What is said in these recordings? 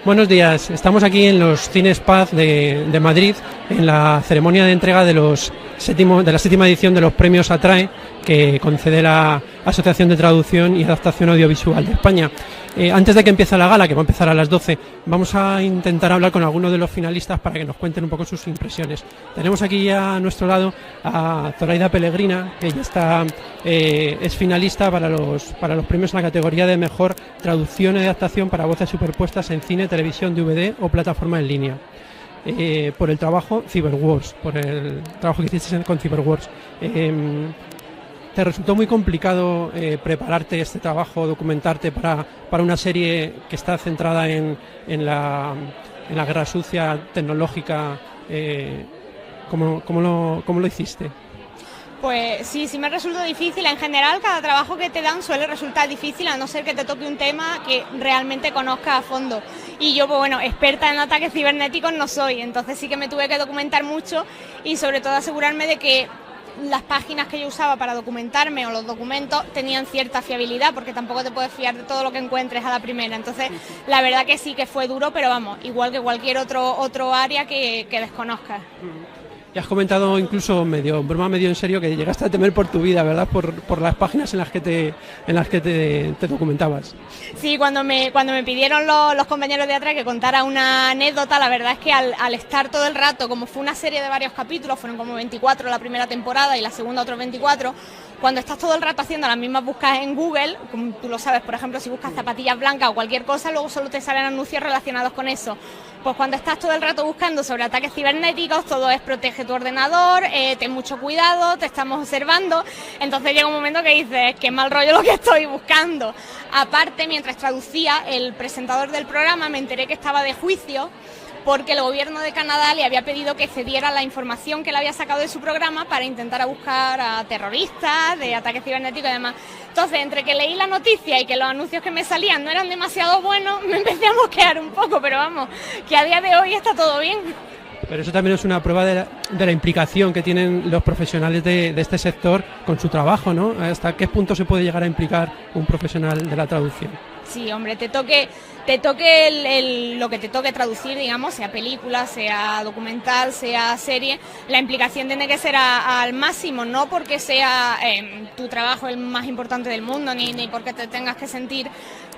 Buenos días, estamos aquí en los Cines Paz de Madrid, en la ceremonia de entrega de la séptima edición de los premios Atrae, que concede la Asociación de Traducción y Adaptación Audiovisual de España. Antes de que empiece la gala, que va a empezar a las 12, vamos a intentar hablar con algunos de los finalistas para que nos cuenten un poco sus impresiones. Tenemos aquí ya a nuestro lado a Zoraida Pellegrina, que ya es finalista para los premios en la categoría de Mejor Traducción y Adaptación para Voces Superpuestas en Cine, Televisión, DVD o Plataforma en Línea. Por el trabajo Cyberwars, por el trabajo que hiciste con Cyberwars. ¿Te resultó muy complicado prepararte este trabajo, documentarte para una serie que está centrada en la guerra sucia tecnológica? ¿Cómo lo hiciste? Pues sí me resulta difícil. En general, cada trabajo que te dan suele resultar difícil, a no ser que te toque un tema que realmente conozcas a fondo. Y yo, pues bueno, experta en ataques cibernéticos no soy, entonces sí que me tuve que documentar mucho y sobre todo asegurarme de que las páginas que yo usaba para documentarme o los documentos tenían cierta fiabilidad, porque tampoco te puedes fiar de todo lo que encuentres a la primera. Entonces, la verdad que sí que fue duro, pero vamos, igual que cualquier otro área que desconozcas. Y has comentado incluso medio en broma, medio en serio, que llegaste a temer por tu vida, ¿verdad? Por las páginas en las que te documentabas. Sí, cuando me pidieron los compañeros de atrás que contara una anécdota, la verdad es que al estar todo el rato, como fue una serie de varios capítulos, fueron como 24 la primera temporada y la segunda otros 24, cuando estás todo el rato haciendo las mismas búsquedas en Google, como tú lo sabes, por ejemplo, si buscas zapatillas blancas o cualquier cosa, luego solo te salen anuncios relacionados con eso. Pues cuando estás todo el rato buscando sobre ataques cibernéticos, todo es protege tu ordenador, ten mucho cuidado, te estamos observando. Entonces llega un momento que dices, qué mal rollo lo que estoy buscando. Aparte, mientras traducía, el presentador del programa me enteré que estaba de juicio porque el gobierno de Canadá le había pedido que cediera la información que él había sacado de su programa para intentar buscar a terroristas, de ataques cibernéticos y demás. Entonces, entre que leí la noticia y que los anuncios que me salían no eran demasiado buenos, me empecé a mosquear un poco, pero vamos, que a día de hoy está todo bien. Pero eso también es una prueba de la implicación que tienen los profesionales de este sector con su trabajo, ¿no? ¿Hasta qué punto se puede llegar a implicar un profesional de la traducción? Sí, hombre, te toque lo que te toque traducir, digamos, sea película, sea documental, sea serie, la implicación tiene que ser al máximo, no porque sea tu trabajo el más importante del mundo, ni porque te tengas que sentir,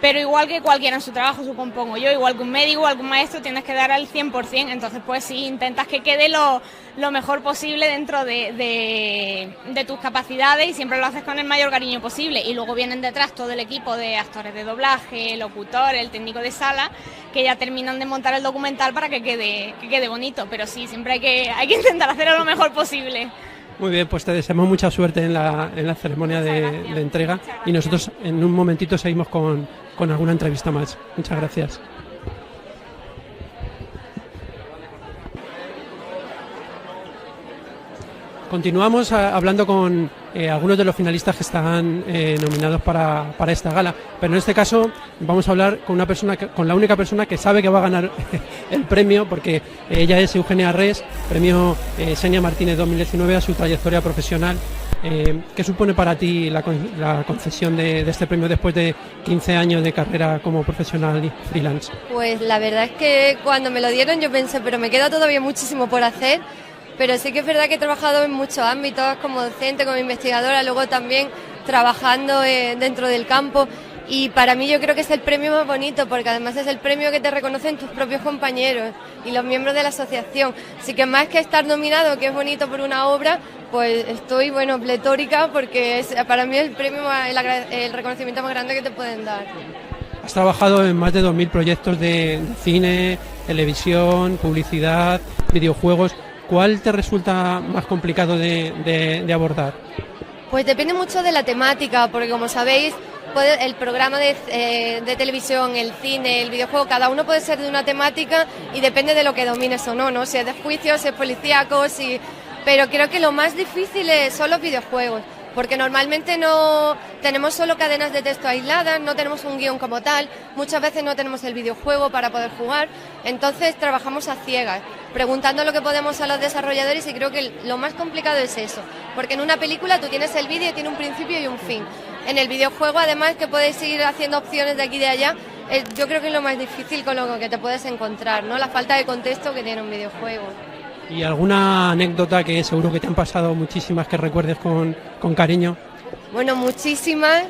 pero igual que cualquiera en su trabajo, supongo yo, igual que un médico, igual que un maestro, tienes que dar al 100%, entonces pues sí, intentas que quede lo mejor posible dentro de tus capacidades y siempre lo haces con el mayor cariño posible. Y luego vienen detrás todo el equipo de actores de doblaje, locutor, el técnico de sala, que ya terminan de montar el documental para que quede bonito. Pero sí, siempre hay que intentar hacerlo lo mejor posible. Muy bien, pues te deseamos mucha suerte en la ceremonia de entrega y nosotros en un momentito seguimos con alguna entrevista más. Muchas gracias. Continuamos hablando con algunos de los finalistas que están nominados para esta gala, pero en este caso vamos a hablar con la única persona que sabe que va a ganar el premio, porque ella es Eugenia Res, premio Xenia Martínez 2019 a su trayectoria profesional. ¿Qué supone para ti la concesión de este premio después de 15 años de carrera como profesional y freelance? Pues la verdad es que cuando me lo dieron yo pensé, pero me queda todavía muchísimo por hacer. Pero sí que es verdad que he trabajado en muchos ámbitos, como docente, como investigadora, luego también trabajando dentro del campo. Y para mí yo creo que es el premio más bonito, porque además es el premio que te reconocen tus propios compañeros y los miembros de la asociación. Así que más que estar nominado, que es bonito por una obra, pues estoy, pletórica, porque es para mí el premio, el reconocimiento más grande que te pueden dar. Has trabajado en más de 2.000 proyectos de cine, televisión, publicidad, videojuegos. ¿Cuál te resulta más complicado de abordar? Pues depende mucho de la temática, porque como sabéis, el programa de televisión, el cine, el videojuego, cada uno puede ser de una temática y depende de lo que domines o no, si es de juicios, si es policíaco, pero creo que lo más difícil son los videojuegos, porque normalmente no tenemos solo cadenas de texto aisladas, no tenemos un guión como tal, muchas veces no tenemos el videojuego para poder jugar, entonces trabajamos a ciegas, preguntando lo que podemos a los desarrolladores, y creo que lo más complicado es eso, porque en una película tú tienes el vídeo y tiene un principio y un fin. En el videojuego, además, que puedes ir haciendo opciones de aquí y de allá, yo creo que es lo más difícil con lo que te puedes encontrar, ¿no? La falta de contexto que tiene un videojuego. ¿Y alguna anécdota que seguro que te han pasado muchísimas que recuerdes con cariño? Bueno, muchísimas.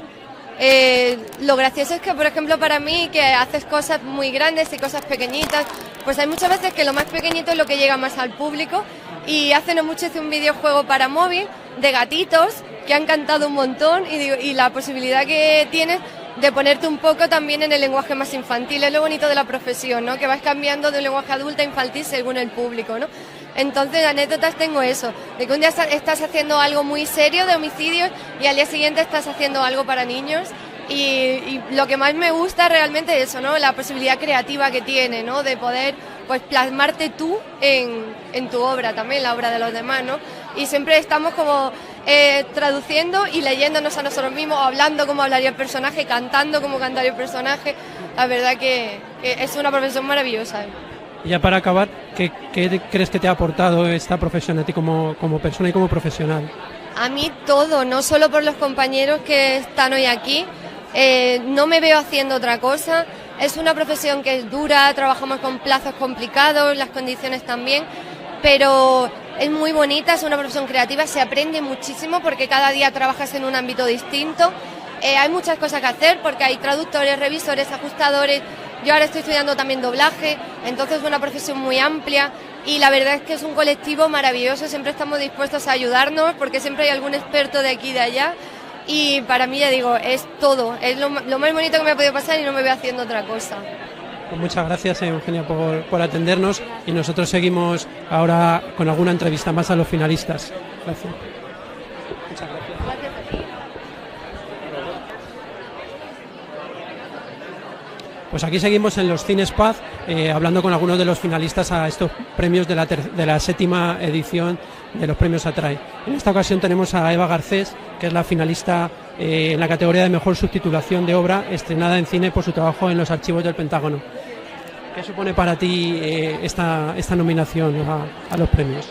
Lo gracioso es que, por ejemplo, para mí, que haces cosas muy grandes y cosas pequeñitas, pues hay muchas veces que lo más pequeñito es lo que llega más al público. Y hace no mucho hice un videojuego para móvil de gatitos que han cantado un montón y la posibilidad que tienes de ponerte un poco también en el lenguaje más infantil. Es lo bonito de la profesión, ¿no? Que vas cambiando de un lenguaje adulto a infantil según el público, ¿no? Entonces, anécdotas tengo eso, de que un día estás haciendo algo muy serio de homicidios y al día siguiente estás haciendo algo para niños y lo que más me gusta realmente es eso, ¿no? La posibilidad creativa que tiene, ¿no? De poder pues plasmarte tú en tu obra también, la obra de los demás, ¿no? Y siempre estamos como traduciendo y leyéndonos a nosotros mismos, hablando como hablaría el personaje, cantando como cantaría el personaje. La verdad que es una profesión maravillosa. Y ya para acabar, ¿qué crees que te ha aportado esta profesión a ti como persona y como profesional? A mí todo, no solo por los compañeros que están hoy aquí, no me veo haciendo otra cosa. Es una profesión que es dura, trabajamos con plazos complicados, las condiciones también, pero es muy bonita, es una profesión creativa, se aprende muchísimo porque cada día trabajas en un ámbito distinto. Hay muchas cosas que hacer porque hay traductores, revisores, ajustadores. Yo ahora estoy estudiando también doblaje, entonces es una profesión muy amplia y la verdad es que es un colectivo maravilloso, siempre estamos dispuestos a ayudarnos porque siempre hay algún experto de aquí y de allá y para mí, ya digo, es todo, es lo más bonito que me ha podido pasar y no me veo haciendo otra cosa. Pues muchas gracias, Eugenia, por atendernos y nosotros seguimos ahora con alguna entrevista más a los finalistas. Gracias. Muchas gracias. Pues aquí seguimos en los Cines Paz, hablando con algunos de los finalistas a estos premios de la 7ª edición de los premios Atrae. En esta ocasión tenemos a Eva Garcés, que es la finalista en la categoría de mejor subtitulación de obra estrenada en cine por su trabajo en los archivos del Pentágono. ¿Qué supone para ti esta nominación a los premios?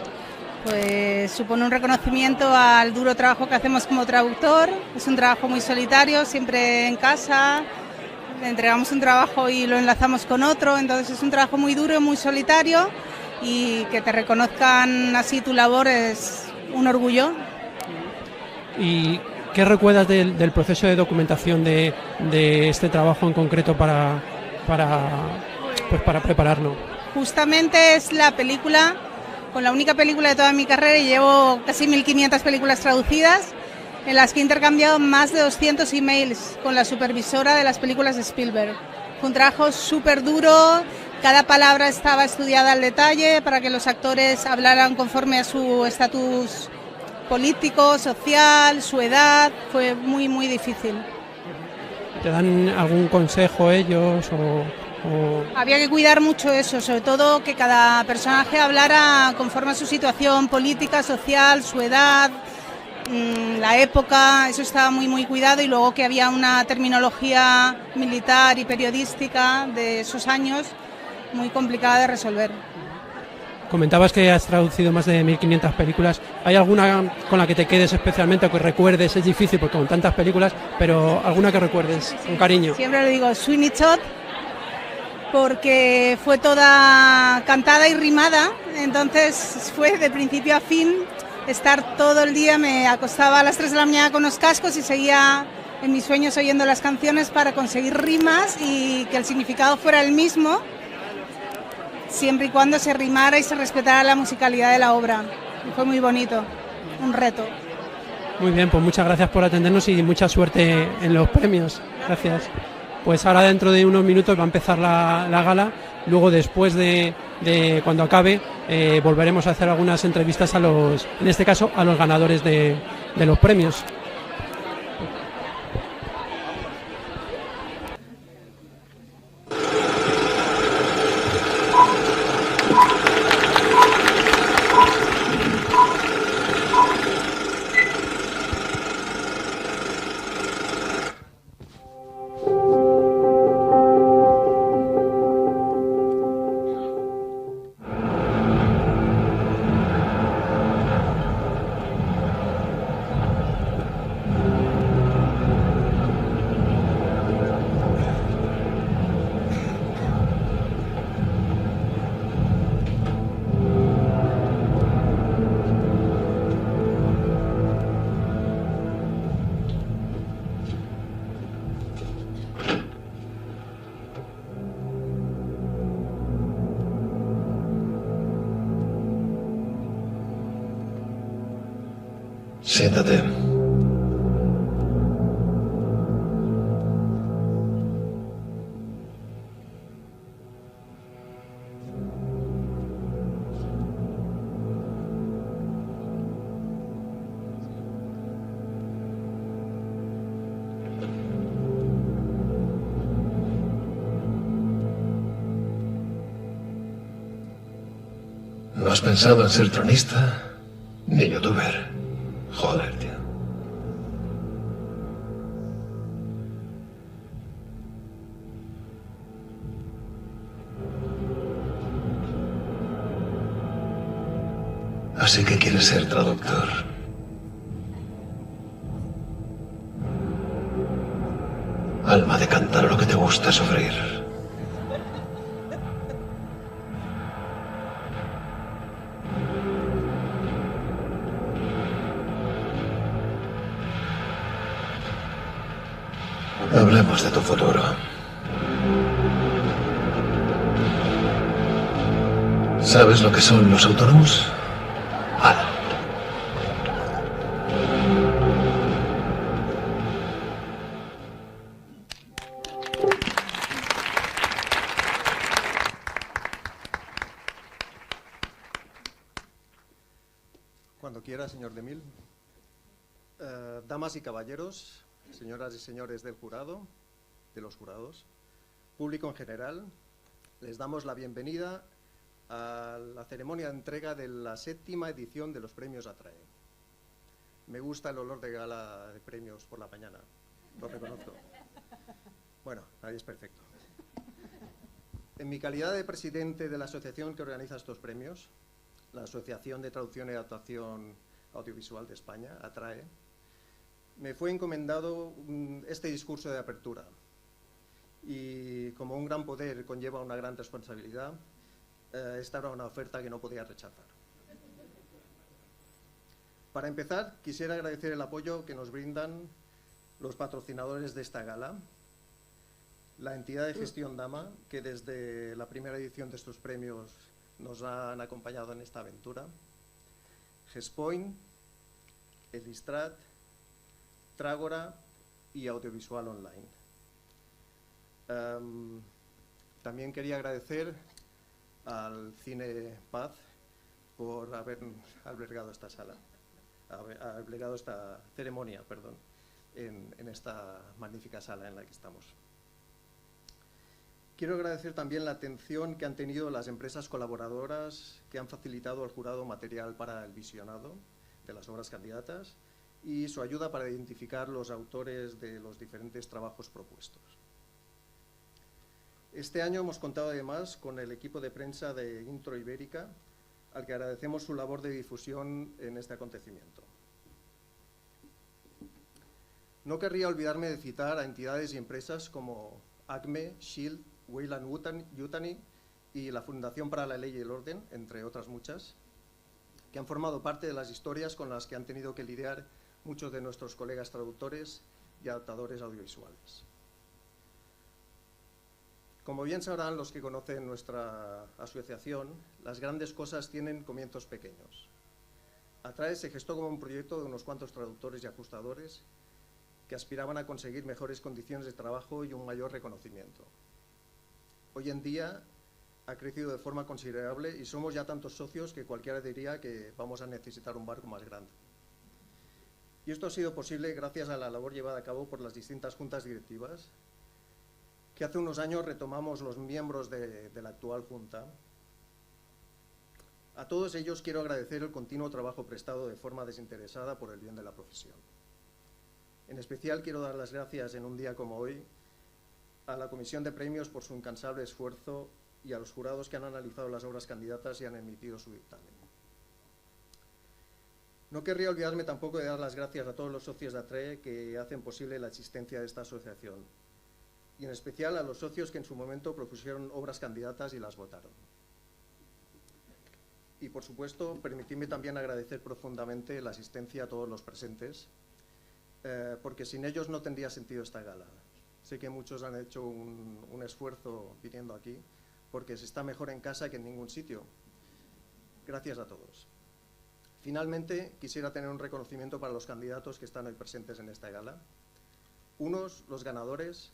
Pues supone un reconocimiento al duro trabajo que hacemos como traductor. Es un trabajo muy solitario, siempre en casa. Entregamos un trabajo y lo enlazamos con otro, entonces es un trabajo muy duro, muy solitario y que te reconozcan así tu labor es un orgullo. ¿Y qué recuerdas del proceso de documentación de este trabajo en concreto para prepararlo? Justamente es la película, con la única película de toda mi carrera y llevo casi 1500 películas traducidas, en las que he intercambiado más de 200 emails con la supervisora de las películas de Spielberg. Fue un trabajo súper duro, cada palabra estaba estudiada al detalle para que los actores hablaran conforme a su estatus político, social, su edad. Fue muy, muy difícil. ¿Te dan algún consejo ellos o...? Había que cuidar mucho eso, sobre todo que cada personaje hablara conforme a su situación política, social, su edad, la época, eso estaba muy muy cuidado y luego que había una terminología militar y periodística de esos años muy complicada de resolver. Comentabas que has traducido más de 1500 películas. ¿Hay alguna con la que te quedes especialmente o que recuerdes? Es difícil porque con tantas películas, pero alguna que recuerdes con cariño. Siempre le digo Sweeney Todd porque fue toda cantada y rimada, entonces fue de principio a fin. Estar todo el día, me acostaba a las 3 de la mañana con los cascos y seguía en mis sueños oyendo las canciones para conseguir rimas y que el significado fuera el mismo, siempre y cuando se rimara y se respetara la musicalidad de la obra. Y fue muy bonito, un reto. Muy bien, pues muchas gracias por atendernos y mucha suerte en los premios. Gracias. Pues ahora dentro de unos minutos va a empezar la gala. Luego, después de cuando acabe, volveremos a hacer algunas entrevistas en este caso, a los ganadores de los premios. Siéntate. ¿No has pensado en ser tronista ni youtuber? Joder, tío. Así que quieres ser traductor. Alma de cantar lo que te gusta sufrir. Hablemos de tu futuro. ¿Sabes lo que son los autónomos? Vale. Cuando quiera, señor DeMille. Damas y caballeros, señoras y señores del jurado, de los jurados, público en general, les damos la bienvenida a la ceremonia de entrega de la 7ª edición de los premios Atrae. Me gusta el olor de gala de premios por la mañana, lo reconozco. Bueno, nadie es perfecto. En mi calidad de presidente de la asociación que organiza estos premios, la Asociación de Traducción y Adaptación Audiovisual de España, Atrae, me fue encomendado este discurso de apertura. Y como un gran poder conlleva una gran responsabilidad, esta era una oferta que no podía rechazar. Para empezar, quisiera agradecer el apoyo que nos brindan los patrocinadores de esta gala, la entidad de gestión Dama, que desde la primera edición de estos premios nos han acompañado en esta aventura, Gespoint, Elistrat, Trágora y Audiovisual Online. También quería agradecer al Cine Paz por haber albergado esta ceremonia, en esta magnífica sala en la que estamos. Quiero agradecer también la atención que han tenido las empresas colaboradoras que han facilitado al jurado material para el visionado de las obras candidatas y su ayuda para identificar los autores de los diferentes trabajos propuestos. Este año hemos contado además con el equipo de prensa de Intro Ibérica, al que agradecemos su labor de difusión en este acontecimiento. No querría olvidarme de citar a entidades y empresas como ACME, SHIELD, Weyland-Yutani y la Fundación para la Ley y el Orden, entre otras muchas, que han formado parte de las historias con las que han tenido que lidiar muchos de nuestros colegas traductores y adaptadores audiovisuales. Como bien sabrán los que conocen nuestra asociación, las grandes cosas tienen comienzos pequeños. Atrae se gestó como un proyecto de unos cuantos traductores y ajustadores que aspiraban a conseguir mejores condiciones de trabajo y un mayor reconocimiento. Hoy en día ha crecido de forma considerable y somos ya tantos socios que cualquiera diría que vamos a necesitar un barco más grande. Y esto ha sido posible gracias a la labor llevada a cabo por las distintas juntas directivas, que hace unos años retomamos los miembros de la actual junta. A todos ellos quiero agradecer el continuo trabajo prestado de forma desinteresada por el bien de la profesión. En especial quiero dar las gracias en un día como hoy a la Comisión de Premios por su incansable esfuerzo y a los jurados que han analizado las obras candidatas y han emitido su dictamen. No querría olvidarme tampoco de dar las gracias a todos los socios de Atrae que hacen posible la existencia de esta asociación, y en especial a los socios que en su momento propusieron obras candidatas y las votaron. Y por supuesto, permitidme también agradecer profundamente la asistencia a todos los presentes, porque sin ellos no tendría sentido esta gala. Sé que muchos han hecho un esfuerzo viniendo aquí, porque se está mejor en casa que en ningún sitio. Gracias a todos. Finalmente, quisiera tener un reconocimiento para los candidatos que están hoy presentes en esta gala. Unos, los ganadores,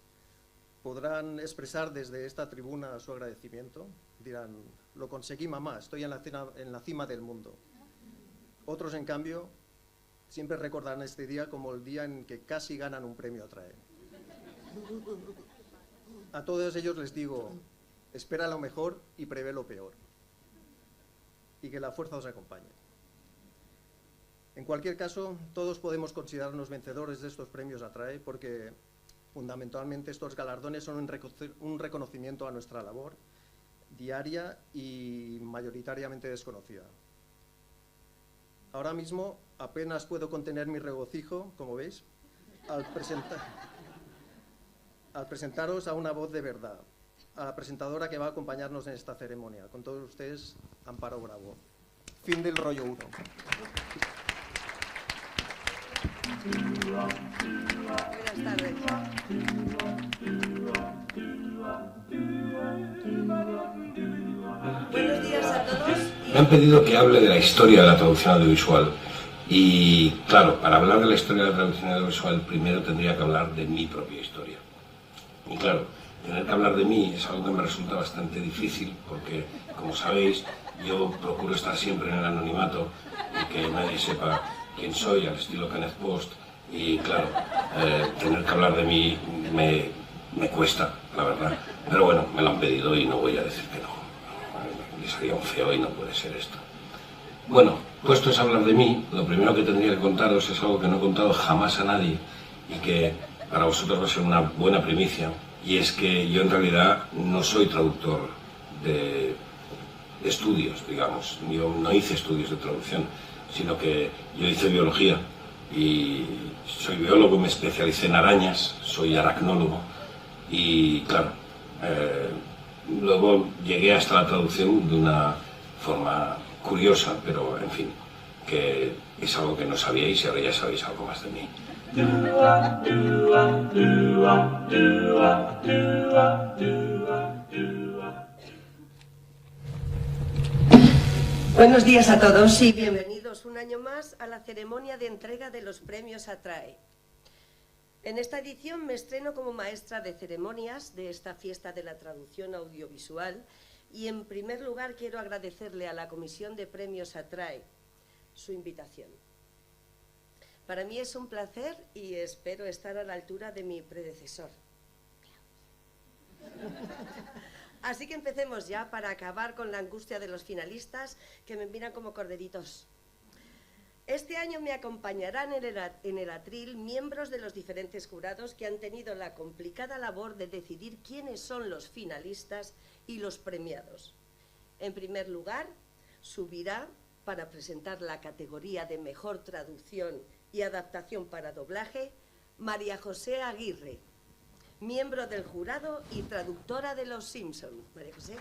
podrán expresar desde esta tribuna su agradecimiento. Dirán, lo conseguí, mamá, estoy en la cima del mundo. Otros, en cambio, siempre recordarán este día como el día en que casi ganan un premio Atrae. A todos ellos les digo, espera lo mejor y prevé lo peor. Y que la fuerza os acompañe. En cualquier caso, todos podemos considerarnos vencedores de estos premios Atrae porque fundamentalmente estos galardones son un reconocimiento a nuestra labor diaria y mayoritariamente desconocida. Ahora mismo apenas puedo contener mi regocijo, como veis, al presentaros a una voz de verdad, a la presentadora que va a acompañarnos en esta ceremonia. Con todos ustedes, Amparo Bravo. Fin del rollo 1. Buenas tardes. Buenos días a todos. Me han pedido que hable de la historia de la traducción audiovisual. Y claro, para hablar de la historia de la traducción audiovisual, primero tendría que hablar de mi propia historia. Y claro, tener que hablar de mí es algo que me resulta bastante difícil porque, como sabéis, yo procuro estar siempre en el anonimato y que nadie sepa quién soy, al estilo Kenneth Post. Y claro, tener que hablar de mí me cuesta, la verdad. Pero bueno, me lo han pedido y no voy a decir que no. Les haría un feo y no puede ser esto. Bueno, puesto es hablar de mí, lo primero que tendría que contaros es algo que no he contado jamás a nadie y que para vosotros va a ser una buena primicia, y es que yo en realidad no soy traductor de estudios, digamos. Yo no hice estudios de traducción, sino que yo hice biología y soy biólogo, me especialicé en arañas, soy aracnólogo y claro, luego llegué hasta la traducción de una forma curiosa, pero en fin, que es algo que no sabíais y ahora ya sabéis algo más de mí. Buenos días a todos y bienvenidos un año más a la ceremonia de entrega de los premios Atrae. En esta edición me estreno como maestra de ceremonias de esta fiesta de la traducción audiovisual y en primer lugar quiero agradecerle a la Comisión de Premios Atrae su invitación. Para mí es un placer y espero estar a la altura de mi predecesor. Así que empecemos ya para acabar con la angustia de los finalistas que me miran como corderitos. Este año me acompañarán en el atril miembros de los diferentes jurados que han tenido la complicada labor de decidir quiénes son los finalistas y los premiados. En primer lugar, subirá para presentar la categoría de Mejor Traducción y Adaptación para Doblaje, María José Aguirre, miembro del jurado y traductora de Los Simpson. María José.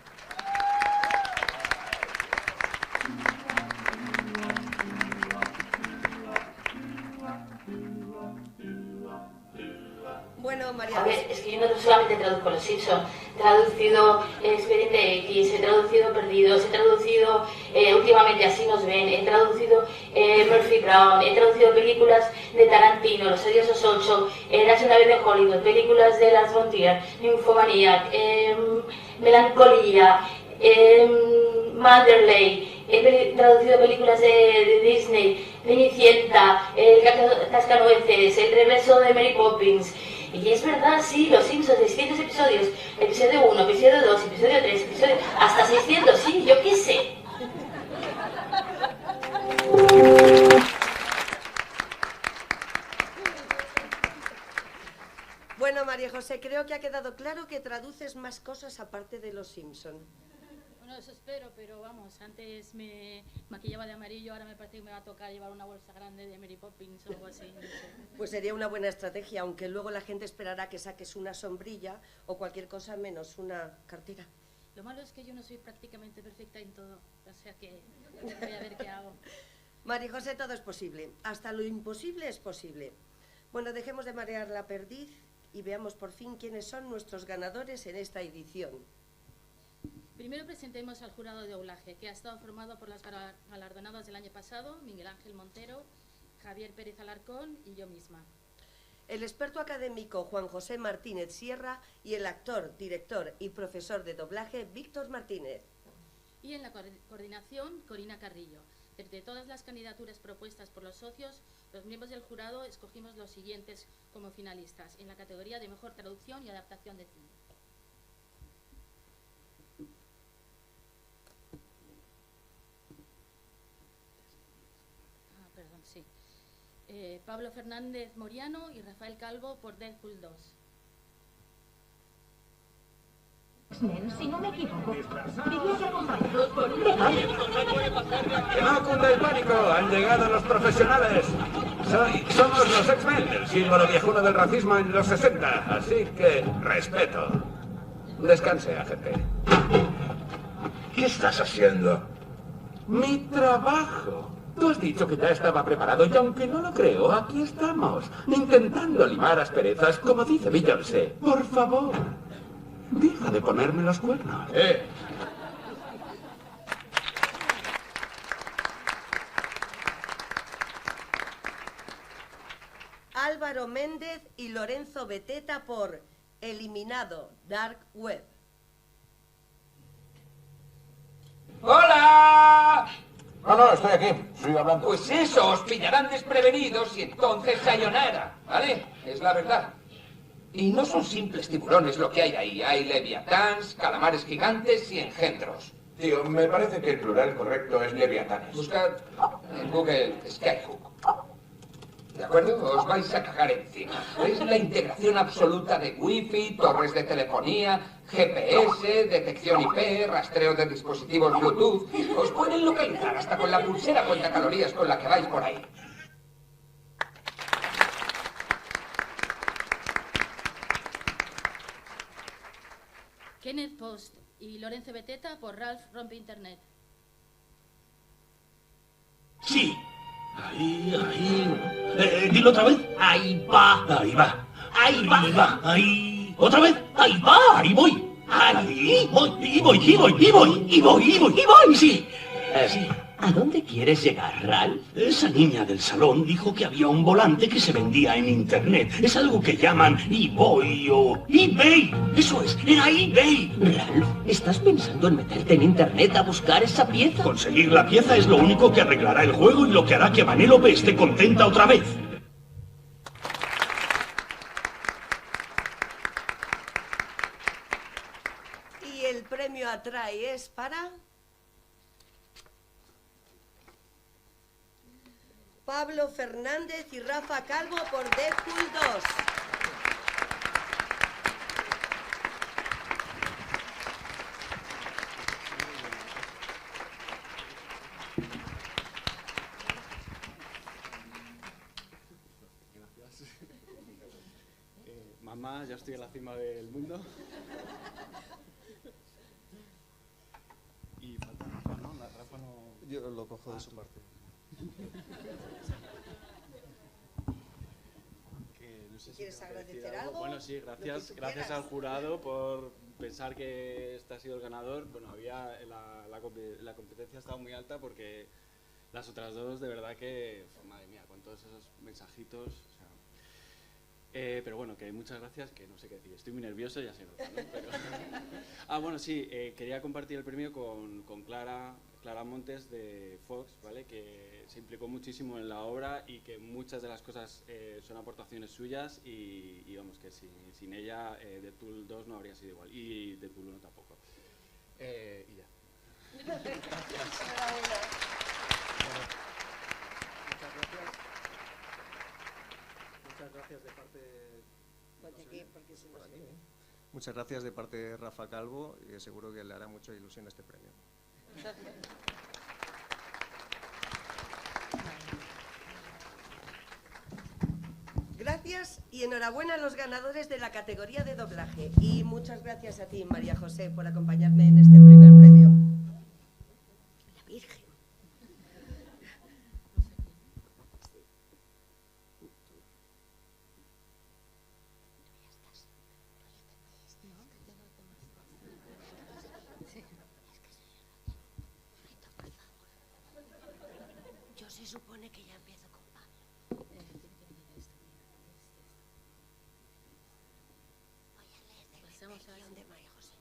Bueno, María. A ver, es que yo no solamente traduzco Los Simpson, he traducido Expediente X, he traducido Perdidos, he traducido últimamente Así nos ven, he traducido Murphy Brown, he traducido películas de Tarantino, Los Odiosos 8, Nace una vez en Hollywood, películas de Lars von Trier, Nymphomaniac, Melancolía, Manderley, he traducido películas de Disney, Cenicienta, El Cascanueces, El regreso de Mary Poppins. Y es verdad, sí, Los Simpsons, 600 episodios, episodio 1, episodio 2, episodio 3, episodio... hasta 600, sí, yo qué sé. Bueno, María José, creo que ha quedado claro que traduces más cosas aparte de Los Simpson. Bueno, eso espero, pero vamos, antes me maquillaba de amarillo, ahora me parece que me va a tocar llevar una bolsa grande de Mary Poppins o algo así. No sé. Pues sería una buena estrategia, aunque luego la gente esperará que saques una sombrilla o cualquier cosa menos una cartera. Lo malo es que yo no soy prácticamente perfecta en todo, o sea que voy a ver qué hago. María José, todo es posible, hasta lo imposible es posible. Bueno, dejemos de marear la perdiz y veamos por fin quiénes son nuestros ganadores en esta edición. Primero presentemos al jurado de doblaje, que ha estado formado por las galardonadas del año pasado, Miguel Ángel Montero, Javier Pérez Alarcón y yo misma. El experto académico Juan José Martínez Sierra y el actor, director y profesor de doblaje Víctor Martínez. Y en la coordinación, Corina Carrillo. Entre todas las candidaturas propuestas por los socios, los miembros del jurado escogimos los siguientes como finalistas en la categoría de Mejor Traducción y Adaptación de Cine. Pablo Fernández Moriano y Rafael Calvo por Deadpool 2. Si no me equivoco, vivían acompañados por un demonio. ¡Que no cunda el pánico! ¡Han llegado los profesionales! Somos los X-Men, el símbolo viejuno del racismo en los 60, así que respeto. Descanse, agente. ¿Qué estás haciendo? Mi trabajo. Tú has dicho que ya estaba preparado y aunque no lo creo, aquí estamos, intentando limar asperezas, como dice Beyoncé. Por favor, deja de ponerme los cuernos. Álvaro Méndez y Lorenzo Beteta por Eliminado, Dark Web. ¡Hola! No, estoy aquí. Estoy hablando. Pues eso, os pillarán desprevenidos y entonces sayonara, ¿vale? Es la verdad. Y no son simples tiburones lo que hay ahí. Hay leviatans, calamares gigantes y engendros. Tío, me parece que el plural correcto es leviatanes. Buscad en Google Skyhook. ¿De acuerdo? Os vais a cagar encima. Es la integración absoluta de Wi-Fi, torres de telefonía, GPS, detección IP, rastreo de dispositivos Bluetooth. Os pueden localizar hasta con la pulsera cuenta calorías con la que vais por ahí. Kenneth Post y Lorenzo Beteta por Ralph Rompe Internet. Sí. Ahí. Dilo otra vez. Ahí va. Ahí. Otra vez. Ahí va. Ahí voy. Ahí voy. Sí. Sí. ¿A dónde quieres llegar, Ralph? Esa niña del salón dijo que había un volante que se vendía en internet. Es algo que llaman eBay o eBay. Eso es, era eBay. Ralph, ¿estás pensando en meterte en internet a buscar esa pieza? Conseguir la pieza es lo único que arreglará el juego y lo que hará que Vanellope esté contenta otra vez. Y el premio Atrae es para Pablo Fernández y Rafa Calvo por Deadpool 2. Mamá, ya estoy en la cima del mundo. Y falta Rafa, ¿no? Rafa no... Yo lo cojo de su parte. No sé si ¿Quieres agradecer algo? Bueno, sí, gracias al jurado por pensar que este ha sido el ganador. Bueno, la competencia estaba muy alta porque las otras dos, de verdad que, madre mía, con todos esos mensajitos. O sea, pero bueno, que muchas gracias, que no sé qué decir. Estoy muy nervioso, ya se nota, ¿no? Pero... bueno, sí, quería compartir el premio con Clara Montes de Fox, ¿vale? Que se implicó muchísimo en la obra y que muchas de las cosas son aportaciones suyas y vamos, que sin ella Deadpool 2 no habría sido igual y Deadpool 1 tampoco. Y ya. Muchas gracias de parte... Muchas gracias de parte de Rafa Calvo y seguro que le hará mucha ilusión este premio. Gracias y enhorabuena a los ganadores de la categoría de doblaje. Y muchas gracias a ti, María José, por acompañarme en este primer premio. La Virgen. supone que ya empiezo con Pablo. Voy a leer de la inspección de María José.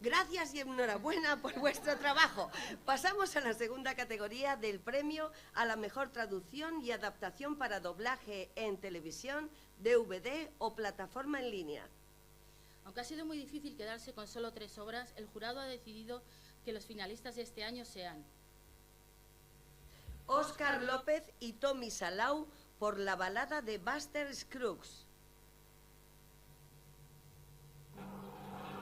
Gracias y enhorabuena por vuestro trabajo. Pasamos a la segunda categoría del premio a la mejor traducción y adaptación para doblaje en televisión, DVD o plataforma en línea. Aunque ha sido muy difícil quedarse con solo 3 obras, el jurado ha decidido que los finalistas de este año sean Óscar López y Tommy Salau por La balada de Buster Scruggs.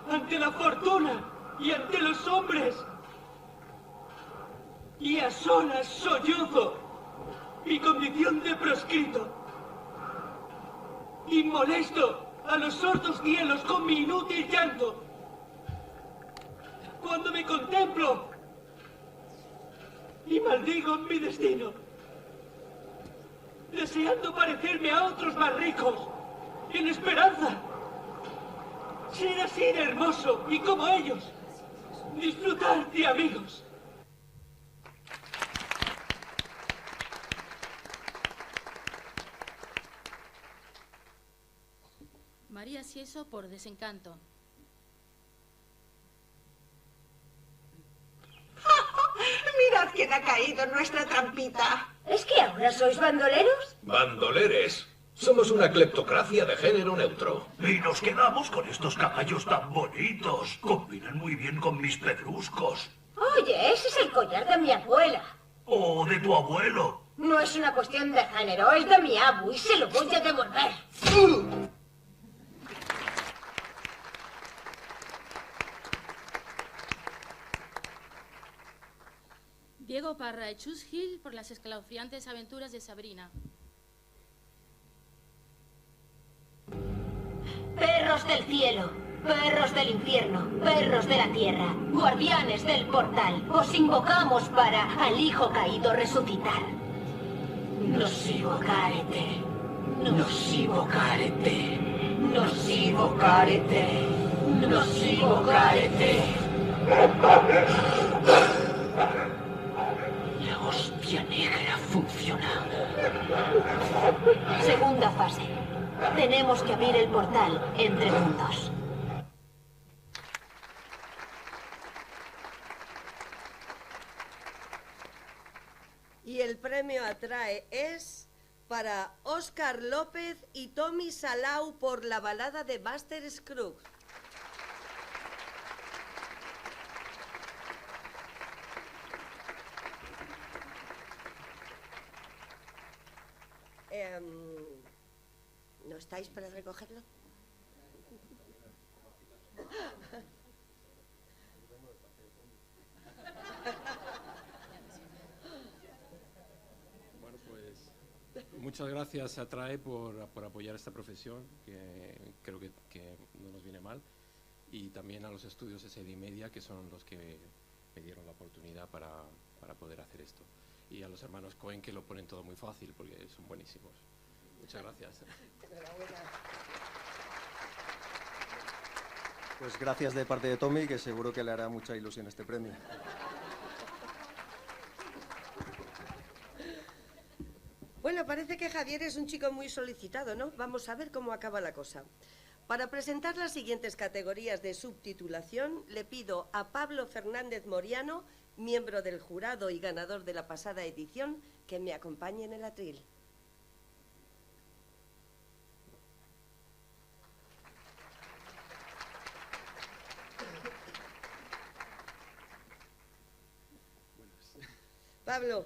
Ante la fortuna y ante los hombres, y a solas sollozo mi condición de proscrito, y molesto a los sordos cielos con mi inútil llanto. Cuando me contemplo y maldigo mi destino, deseando parecerme a otros más ricos, en esperanza ser así de hermoso y como ellos, disfrutar de amigos. María Sieso por Desencanto. Mirad quién ha caído en nuestra trampita. ¿Es que ahora sois bandoleros? Bandoleres. Somos una cleptocracia de género neutro. Y nos quedamos con estos caballos tan bonitos. Combinan muy bien con mis pedruscos. Oye, ese es el collar de mi abuela. O de tu abuelo. No es una cuestión de género, es de mi abu y se lo voy a devolver. Diego Parra y Chus Hill por Las escalofriantes aventuras de Sabrina. Perros del cielo, perros del infierno, perros de la tierra, guardianes del portal, os invocamos para al hijo caído resucitar. Nocivo carete, nocivo carete, nocivo carete, nocivo carete. La hostia negra funciona. Segunda fase. Tenemos que abrir el portal entre mundos. Y el premio Atrae es para Óscar López y Tommy Salau por La balada de Buster Scruggs. ¿No estáis para recogerlo? Bueno, pues muchas gracias a Atrae por apoyar esta profesión, que creo que no nos viene mal, y también a los estudios SED Media, que son los que me dieron la oportunidad para poder hacer esto, y a los hermanos Cohen, que lo ponen todo muy fácil porque son buenísimos. Muchas gracias. Pues gracias de parte de Tommy, que seguro que le hará mucha ilusión este premio. Bueno, parece que Javier es un chico muy solicitado, ¿no? Vamos a ver cómo acaba la cosa. Para presentar las siguientes categorías de subtitulación, le pido a Pablo Fernández Moriano, miembro del jurado y ganador de la pasada edición, que me acompañe en el atril. Pablo.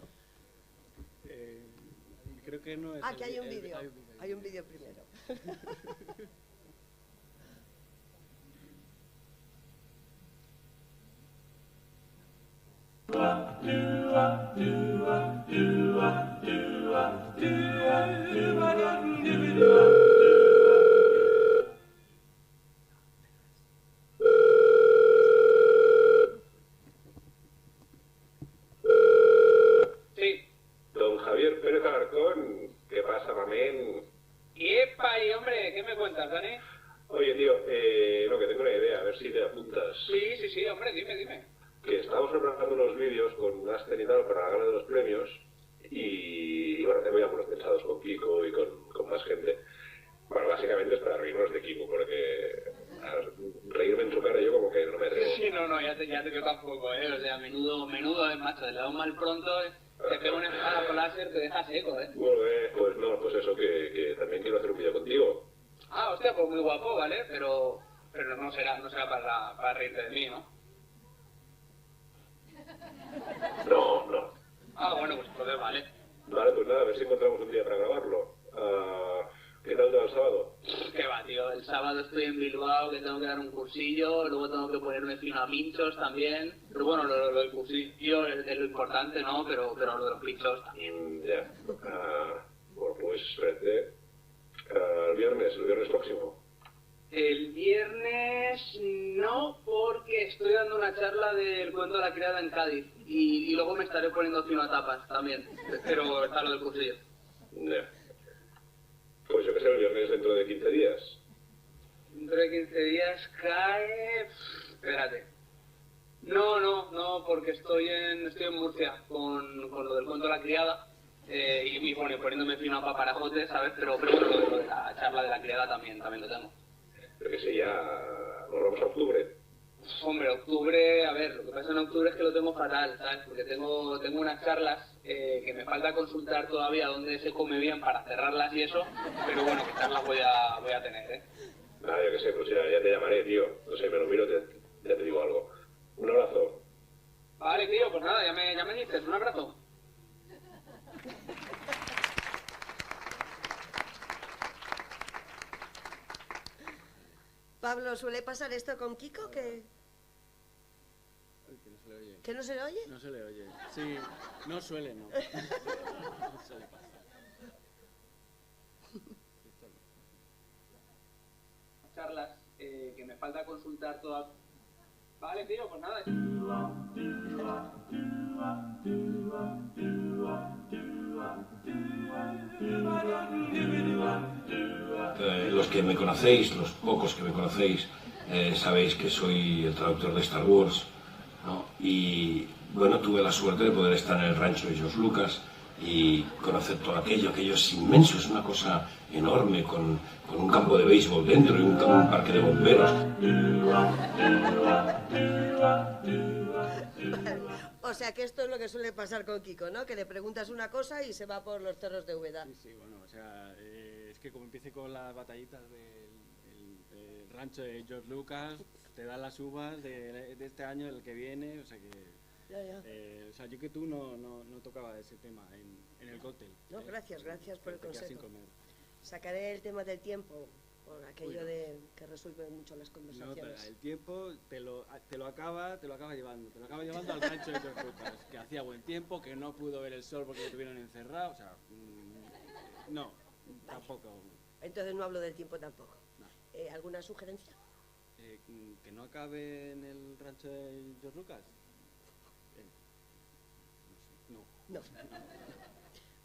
Creo que no es. Ah, que hay un vídeo. Hay un vídeo primero. Sí, don Javier Pérez Alarcón, ¿qué pasa, mamén? ¡Yepa! Y hombre, ¿qué me cuentas, Dani? Oye, tío, no, que tengo una idea, a ver si te apuntas. Sí, hombre, dime. que estamos preparando unos vídeos con Asten y tal para la gala de los premios y bueno, tengo ya algunos pensados con Kiko y con más gente. Bueno, básicamente es para reírnos de Kiko, porque reírme en su cara yo como que no me atrevo. Sí, no, ya te yo tampoco, o sea, menudo macho, le da un mal pronto, te pega una espada con láser, te deja seco, Bueno, pues no, pues eso, que también quiero hacer un vídeo contigo. Ah, hostia, pues muy guapo, ¿vale? Pero no será para reírte de mí, ¿no? No. Ah, bueno, pues entonces vale. Vale, pues nada, a ver si encontramos un día para grabarlo. ¿Qué tal te va el sábado? ¿Qué va, tío? El sábado estoy en Bilbao, que tengo que dar un cursillo, luego tengo que ponerme fino a pinchos también. Pero bueno, lo del cursillo es lo importante, ¿no? Pero lo de los pinchos también. Ya. Bueno, pues espérate. El viernes próximo. El viernes no, porque estoy dando una charla del cuento de la criada en Cádiz. Y luego me estaré poniendo fino a tapas también. Pero está lo del cursillo. Ya. Pues yo que sé, el viernes dentro de 15 días. Dentro de 15 días cae... Espérate. No, porque estoy en Murcia con lo del cuento de la criada. Y bueno, poniéndome fino a paparajotes, ¿sabes? Pero bueno, lo de la charla de la criada también lo tengo. Pero que si ya nos vamos a octubre. Hombre, octubre, a ver, lo que pasa en octubre es que lo tengo fatal, ¿sabes? Porque tengo unas charlas que me falta consultar todavía dónde se come bien para cerrarlas y eso, pero bueno, que charlas voy a tener, Nada, yo que sé, pues ya te llamaré, tío. No sé, me lo miro, ya te digo algo. Un abrazo. Vale, tío, pues nada, ya me dices, un abrazo. Pablo, ¿suele pasar esto con Kiko? ¿Que no se le oye? ¿Que no se le oye? No se le oye. Sí, no suele, no. No suele pasar. Charlas que me falta consultar todas. Vale, tío, pues nada. Los que me conocéis, los pocos que me conocéis, sabéis que soy el traductor de Star Wars, ¿no? Y bueno, tuve la suerte de poder estar en el rancho de George Lucas y conocer todo aquello es inmenso, es una cosa enorme, con un campo de béisbol dentro y un parque de bomberos. O sea que esto es lo que suele pasar con Kiko, ¿no? Que le preguntas una cosa y se va por los cerros de Úbeda. Sí, bueno, o sea, es que como empiece con las batallitas del rancho de George Lucas, te dan las uvas de este año, del que viene, o sea que... Ya. O sea, yo que tú no tocaba ese tema en el cóctel. No, gracias por el consejo. Sin comer. Sacaré el tema del tiempo, por aquello de que resuelve mucho las conversaciones. No, el tiempo te lo acaba llevando al rancho de George Lucas, que hacía buen tiempo, que no pudo ver el sol porque lo tuvieron encerrado, o sea, no, tampoco. Entonces no hablo del tiempo tampoco. No. ¿Alguna sugerencia? Que no acabe en el rancho de George Lucas. No.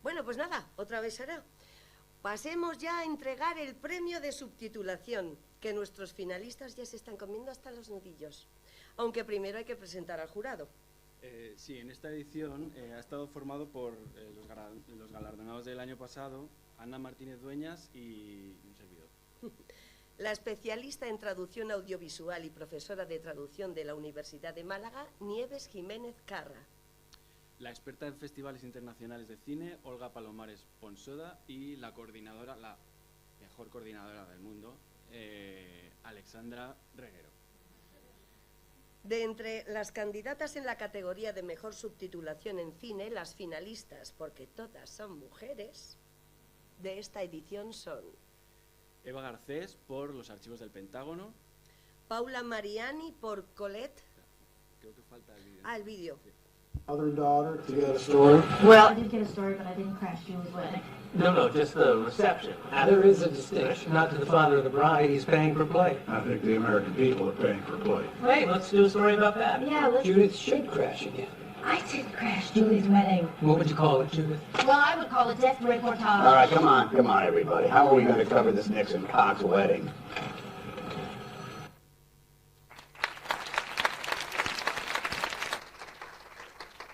Bueno, pues nada, otra vez será. Pasemos ya a entregar el premio de subtitulación, que nuestros finalistas ya se están comiendo hasta los nudillos. Aunque primero hay que presentar al jurado. Sí, en esta edición ha estado formado por los galardonados del año pasado, Ana Martínez Dueñas y un servidor. La especialista en traducción audiovisual y profesora de traducción de la Universidad de Málaga, Nieves Jiménez Carra. La experta en festivales internacionales de cine, Olga Palomares Ponsoda, y la mejor coordinadora del mundo, Alexandra Reguero. De entre las candidatas en la categoría de mejor subtitulación en cine, las finalistas, porque todas son mujeres, de esta edición son... Eva Garcés por Los archivos del Pentágono. Paula Mariani por Colette. Creo que falta el vídeo. El vídeo. Sí. Mother and daughter to get a story? Well, I did get a story, but I didn't crash Julie's wedding. No, just the reception. There is a distinction. Not to the father of the bride, he's paying for play. I think the American people are paying for play. Hey, let's do a story about that. Yeah, let's... Judith should crash again. I did crash Julie's wedding. What would you call it, Judith? Well, I would call it Death Reportage. All right, come on, everybody. How are we going to cover this Nixon-Cox wedding?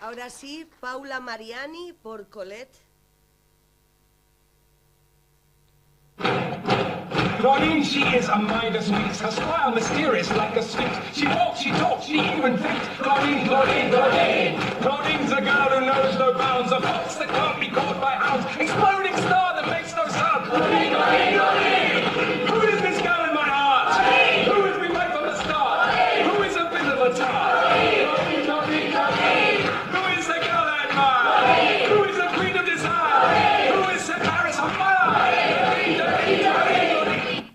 Ahora sí, Paula Mariani por Colette. Claudine, she is a Midas minx, her smile mysterious like a sphinx. She walks, she talks, she even thinks. Claudine, Claudine, Claudine. Claudine's a girl who knows no bounds, a fox that can't be caught by hounds, exploding star that makes no sound. Claudine, Claudine, Claudine. Who is this girl in my heart? Claudine. Who has been right from the start? Claudine. Who is a bit of a tart? Claudine, Claudine, Claudine. Who is the girl I admire? Claudine. Who is the queen of desire? Claudine. Who is Sir Paris on fire? Claudine, Claudine, Claudine.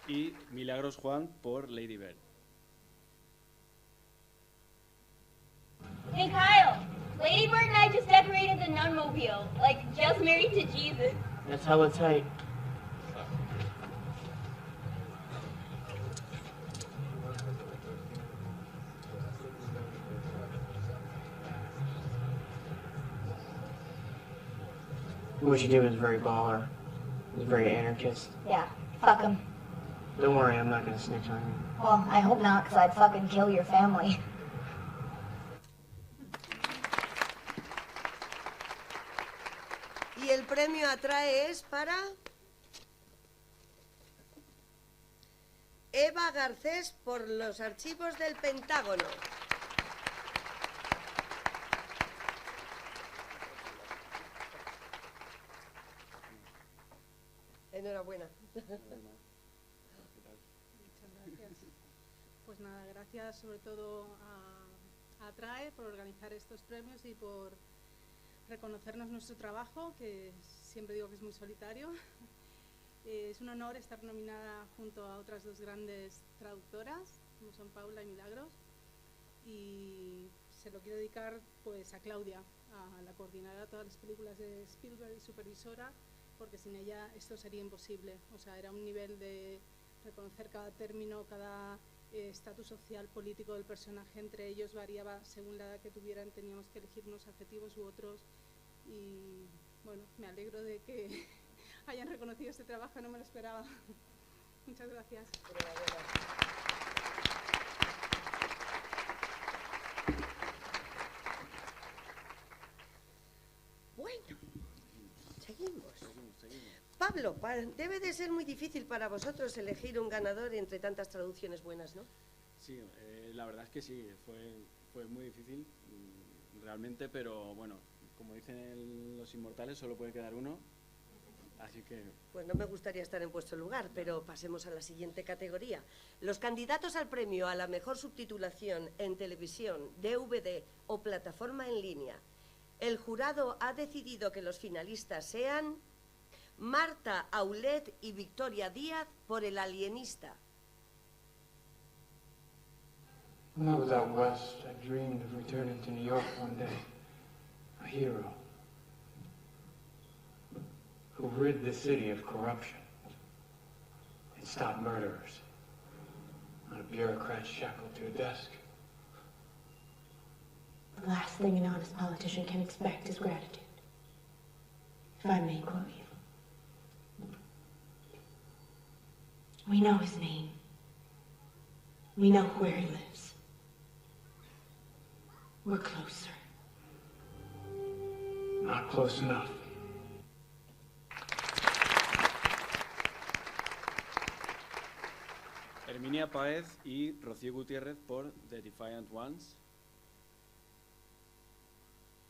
Y Milagros Juan por Lady Bird. Hey Kyle, Lady Bird and I just decorated the Nunmobile, like just married to Jesus. That's hella tight. What you did was very baller. It was very anarchist. Yeah, fuck him. Don't worry, I'm not gonna snitch on you. Well, I hope not, because I'd fucking kill your family. Y el premio Atrae es para Eva Garcés por Los archivos del Pentágono. Enhorabuena. Muchas gracias. Pues nada, gracias sobre todo a Atrae por organizar estos premios y por reconocernos nuestro trabajo, que siempre digo que es muy solitario. Es un honor estar nominada junto a otras dos grandes traductoras, como son Paula y Milagros, y se lo quiero dedicar pues a Claudia, a la coordinadora de todas las películas de Spielberg y supervisora, porque sin ella esto sería imposible. O sea, era un nivel de reconocer cada término, cada estatus social, político del personaje. Entre ellos variaba según la edad que tuvieran, teníamos que elegir unos adjetivos u otros. Y bueno, me alegro de que hayan reconocido este trabajo, no me lo esperaba. Muchas gracias. Bueno, seguimos. Pablo, debe de ser muy difícil para vosotros elegir un ganador entre tantas traducciones buenas, ¿no? Sí, la verdad es que sí, fue muy difícil realmente, pero bueno, como dicen los inmortales, solo puede quedar uno, así que... Pues no me gustaría estar en vuestro lugar, pero pasemos a la siguiente categoría. Los candidatos al premio a la mejor subtitulación en televisión, DVD o plataforma en línea. El jurado ha decidido que los finalistas sean Marta Aulet y Victoria Díaz por El alienista. When I was out west, I dreamed of returning to New York one day. A hero who rid the city of corruption and stopped murderers, not a bureaucrat shackled to a desk. The last thing an honest politician can expect is gratitude, if I may quote you. We know his name. We know where he lives. We're closer. Not close enough. Herminia Páez y Rocío Gutiérrez por The Defiant Ones.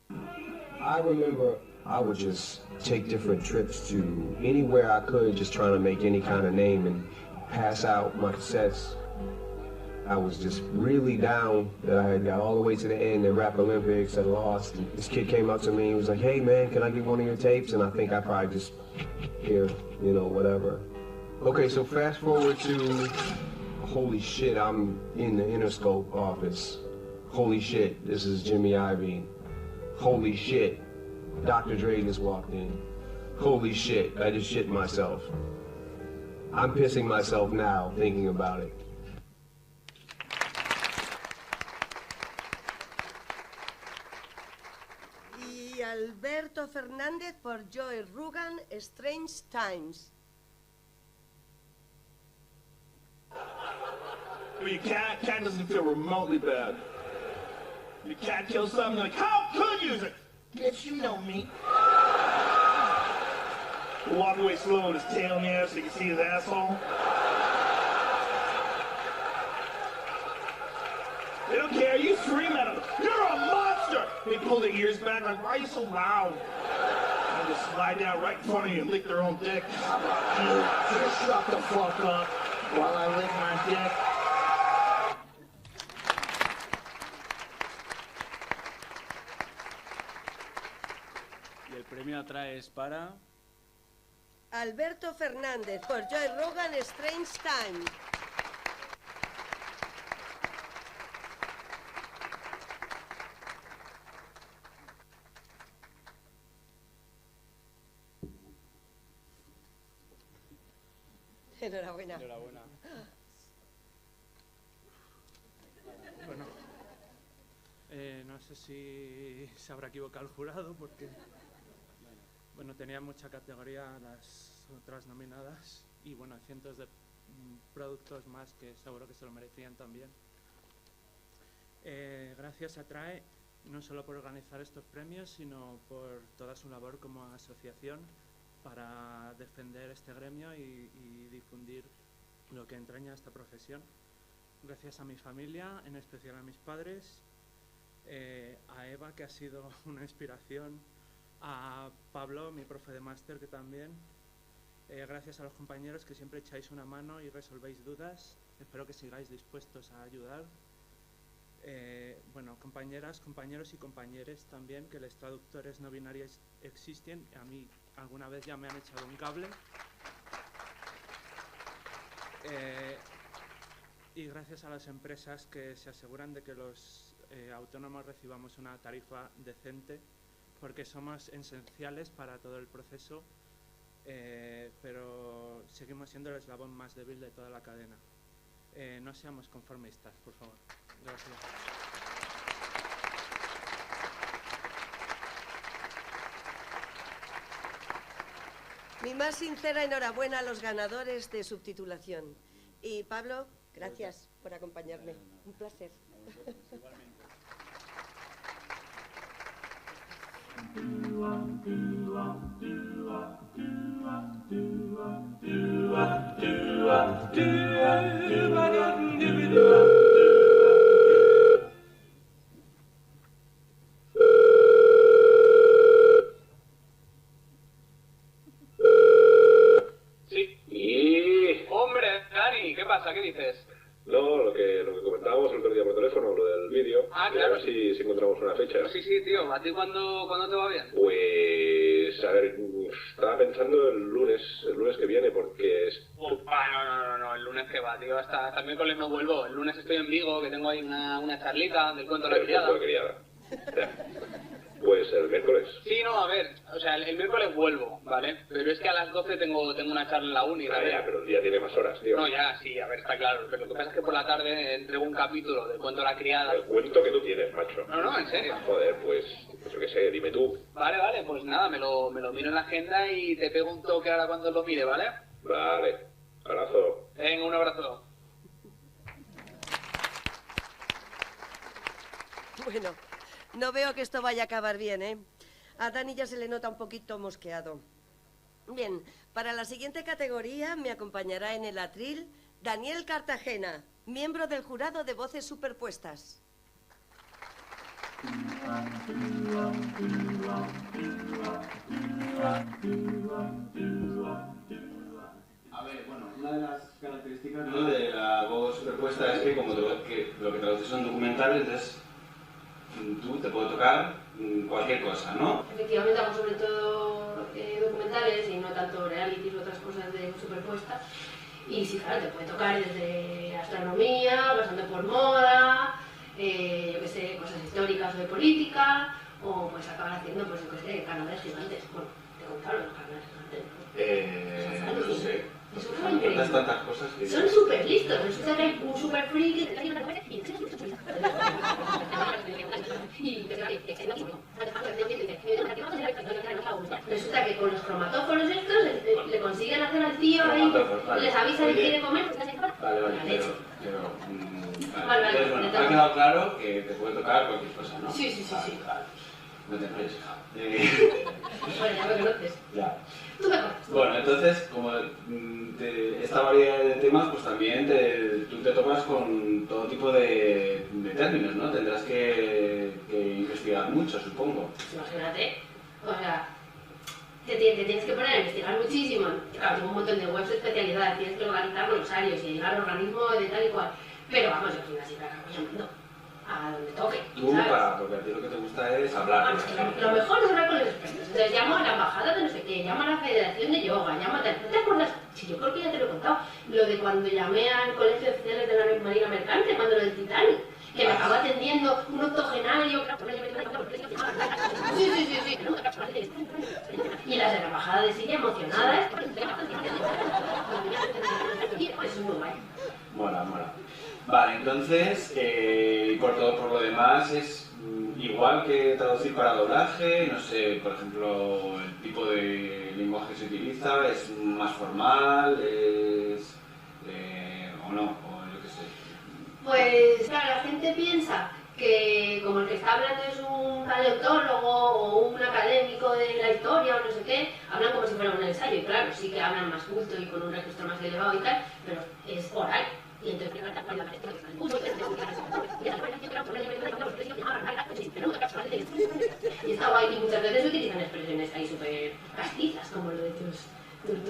I remember I would just take different trips to anywhere I could, just trying to make any kind of name and pass out my cassettes. I was just really down that I had got all the way to the end at Rap Olympics and lost. And this kid came up to me and was like, "Hey man, can I get one of your tapes?" And I think I probably just, here, you know, whatever. Okay, so fast forward to, holy shit, I'm in the Interscope office. Holy shit, this is Jimmy Iovine. Holy shit, Dr. Dre just walked in. Holy shit, I just shit myself. I'm pissing myself now thinking about it. Y Alberto Fernández por Joe Rugan, Strange Times. for your cat. Cat doesn't feel remotely bad. Your cat kills something, like, how could you? It's like, bitch, you know me. Walk away slow with his tail in the air so you can see his asshole. They don't care, you scream at them, you're a monster! They pull their ears back like, why are you so loud? And just slide down right in front of you and lick their own dick. How about you? Just shut the fuck up while I lick my dick. Y el premio atraes para... Alberto Fernández, por Joe Rogan, Strange Time. Enhorabuena. Enhorabuena. Bueno, no sé si se habrá equivocado el jurado porque, bueno, tenía mucha categoría las otras nominadas y, bueno, cientos de productos más que seguro que se lo merecían también. Gracias a TRAE, no solo por organizar estos premios, sino por toda su labor como asociación para defender este gremio y difundir lo que entraña esta profesión. Gracias a mi familia, en especial a mis padres, a Eva, que ha sido una inspiración, a Pablo, mi profe de máster, que también, gracias a los compañeros que siempre echáis una mano y resolvéis dudas. Espero que sigáis dispuestos a ayudar. Bueno, compañeras, compañeros y compañeres también, que los traductores no binarios existen. A mí alguna vez ya me han echado un cable. Y gracias a las empresas que se aseguran de que los autónomos recibamos una tarifa decente, porque somos esenciales para todo el proceso, pero seguimos siendo el eslabón más débil de toda la cadena. No seamos conformistas, por favor. Gracias. Mi más sincera enhorabuena a los ganadores de subtitulación. Y Pablo, gracias por acompañarme. Un placer. Sí. Y... Hombre, Dani, ¿qué pasa? ¿Qué dices? No, lo que comentábamos el otro día por teléfono, lo del vídeo. Ah, claro. A ver si encontramos una fecha. Sí, tío. ¿A ti cuándo te va bien? Pues, a ver, estaba pensando el lunes que viene, porque es... No, el lunes que va, tío. Hasta el miércoles no vuelvo. El lunes estoy en Vigo, que tengo ahí una charlita del cuento de la criada. Pues el miércoles. Sí, no, a ver, o sea, el miércoles vuelvo, ¿vale? Pero es que a las 12 tengo una charla en la uni, ¿vale? Ya, pero el día tiene más horas, tío. No, ya, sí, a ver, está claro. Pero lo que pasa es que por la tarde entrego un capítulo del cuento de la criada. El cuento que tú tienes, macho. No, en serio. Joder, pues yo qué sé, dime tú. Vale, pues nada, me lo miro en la agenda y te pego un toque ahora cuando lo mire, ¿vale? Vale, abrazo. Venga, un abrazo. Bueno, no veo que esto vaya a acabar bien, ¿eh? A Dani ya se le nota un poquito mosqueado. Bien, para la siguiente categoría me acompañará en el atril Daniel Cartagena, miembro del jurado de Voces Superpuestas. A ver, bueno, una de las características, ¿no?, de la voz superpuesta es que como lo que traduces son documentales, entonces tú te puede tocar cualquier cosa, ¿no? Efectivamente hago sobre todo documentales y no tanto realities u otras cosas de superpuesta. Y sí, claro, te puede tocar desde astronomía, pasando por moda, yo qué sé, cosas históricas o de política, o pues acabar haciendo, pues yo qué sé, canales gigantes. Bueno, te contaron los canales gigantes, ¿no? No sé. Son increíbles. Tantas cosas que... Son súper listos. Resulta que hay un súper friki resulta que con los cromatófonos estos le consiguen hacer al tío ahí, les avisa que quiere comer. Vale, pero Vale, entonces, bueno, ha quedado claro que te puede tocar cualquier cosa, ¿no? Sí, sí, sí. Vale, sí. vale. No te enrolles, hija. Bueno, ya me conoces. Ya. Tú me conoces. Bueno, entonces, como esta variedad de temas, pues también tú te topas con todo tipo de términos, ¿no? Tendrás que investigar mucho, supongo. Imagínate, o sea, te tienes que poner a investigar muchísimo. Claro, tengo un montón de webs de especialidad, tienes que localizar glosarios y llegar al organismo de tal y cual. Pero vamos, yo al final siempre acabo llamando a donde toque. Tú, ¿sabes? porque a ti lo que te gusta es hablar. Vamos, lo mejor es hablar con los expertos. Entonces llamo a la embajada de no sé qué, llamo a la Federación de Yoga, llamo a tal. ¿No te acuerdas? Sí, yo creo que ya te lo he contado. Lo de cuando llamé al Colegio de Oficiales de la Marina Mercante, cuando lo del Titanic. Que me acaba atendiendo un octogenario. Sí, sí, sí, sí. Y las de la embajada de Siria emocionadas. Eso es muy guay. Mola, mola. Vale, entonces, por lo demás, es igual que traducir para doblaje, no sé, por ejemplo, el tipo de lenguaje que se utiliza, es más formal, o no, o yo qué sé. Pues claro, la gente piensa que como el que está hablando es un paleontólogo o un académico de la historia o no sé qué, hablan como si fuera un ensayo, y claro, sí que hablan más culto y con un registro más elevado y tal, pero es oral. Y entonces, y está guay, y muchas veces utilizan expresiones ahí súper castizas, como lo de tus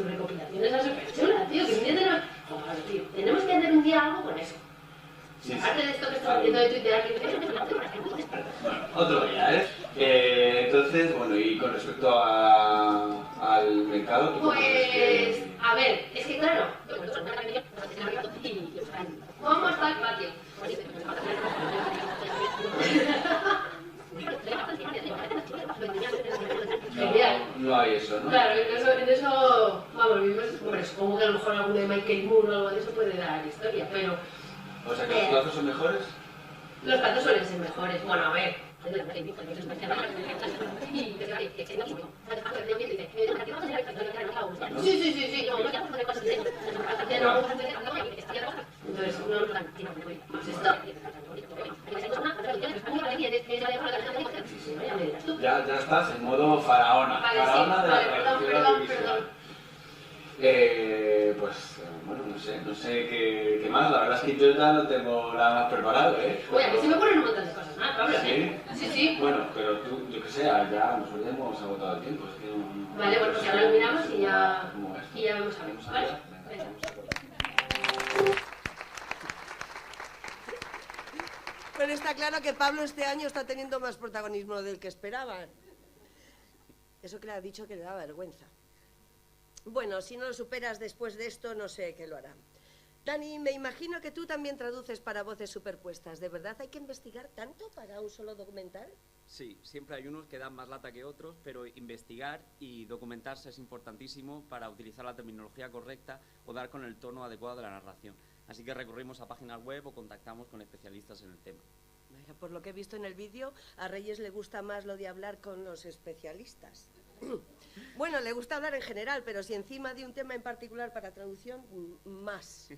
recopilaciones, es súper chula, tío, que un día tenemos... Joder, tío, tenemos que hacer un día algo con eso. Sí, sí. Aparte de esto que estamos haciendo de Twitter aquí... Bueno, otro día, ¿eh? Entonces, bueno, y con respecto al mercado... ¿tú cómo crees Pues, que...? a ver, es que claro... ¿Cómo está el patio? No hay eso, ¿no? Claro, en eso, vamos, vivimos, hombre, supongo que a lo mejor alguno de Michael Moore o algo de eso puede dar historia, pero... O sea, que los platos son mejores. Los platos suelen ser mejores, bueno, a ver. Sí, sí, sí, sí. Entonces, Ya estás en modo faraona. Vale, Faraona sí, de la vale, traducción perdón. audiovisual. Pues, bueno, no sé qué más. La verdad es que yo ya no tengo nada más preparado, ¿eh? Oye, a mí se me ocurren un montón de cosas más, Pablo. ¿Sí? Sí, sí. Bueno, pero tú, yo que sé, ya nosotros ya hemos agotado el tiempo. Es que no... Vale, bueno, pues ahora lo miramos y ya vemos a ver. ¿Vale? Bueno, está claro que Pablo este año está teniendo más protagonismo del que esperaban. Eso que le ha dicho que le da vergüenza. Bueno, si no lo superas después de esto, no sé qué lo hará. Dani, me imagino que tú también traduces para voces superpuestas. ¿De verdad hay que investigar tanto para un solo documental? Sí, siempre hay unos que dan más lata que otros, pero investigar y documentarse es importantísimo para utilizar la terminología correcta o dar con el tono adecuado de la narración. Así que recurrimos a páginas web o contactamos con especialistas en el tema. Por lo que he visto en el vídeo, a Reyes le gusta más lo de hablar con los especialistas. Bueno, le gusta hablar en general, pero si encima de un tema en particular para traducción, más.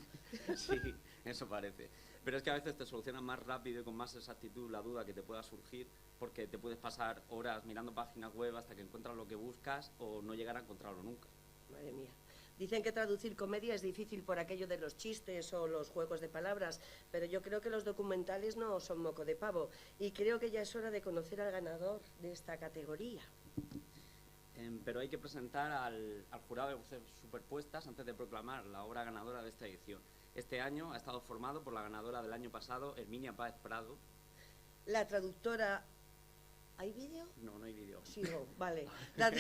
Sí, eso parece. Pero es que a veces te soluciona más rápido y con más exactitud la duda que te pueda surgir, porque te puedes pasar horas mirando páginas web hasta que encuentras lo que buscas o no llegar a encontrarlo nunca. Madre mía. Dicen que traducir comedia es difícil por aquello de los chistes o los juegos de palabras, pero yo creo que los documentales no son moco de pavo, y creo que ya es hora de conocer al ganador de esta categoría. Pero hay que presentar al jurado de voces superpuestas antes de proclamar la obra ganadora de esta edición. Este año ha estado formado por la ganadora del año pasado, Herminia Páez Prado. La traductora... ¿Hay vídeo? No hay vídeo. Sigo, vale. La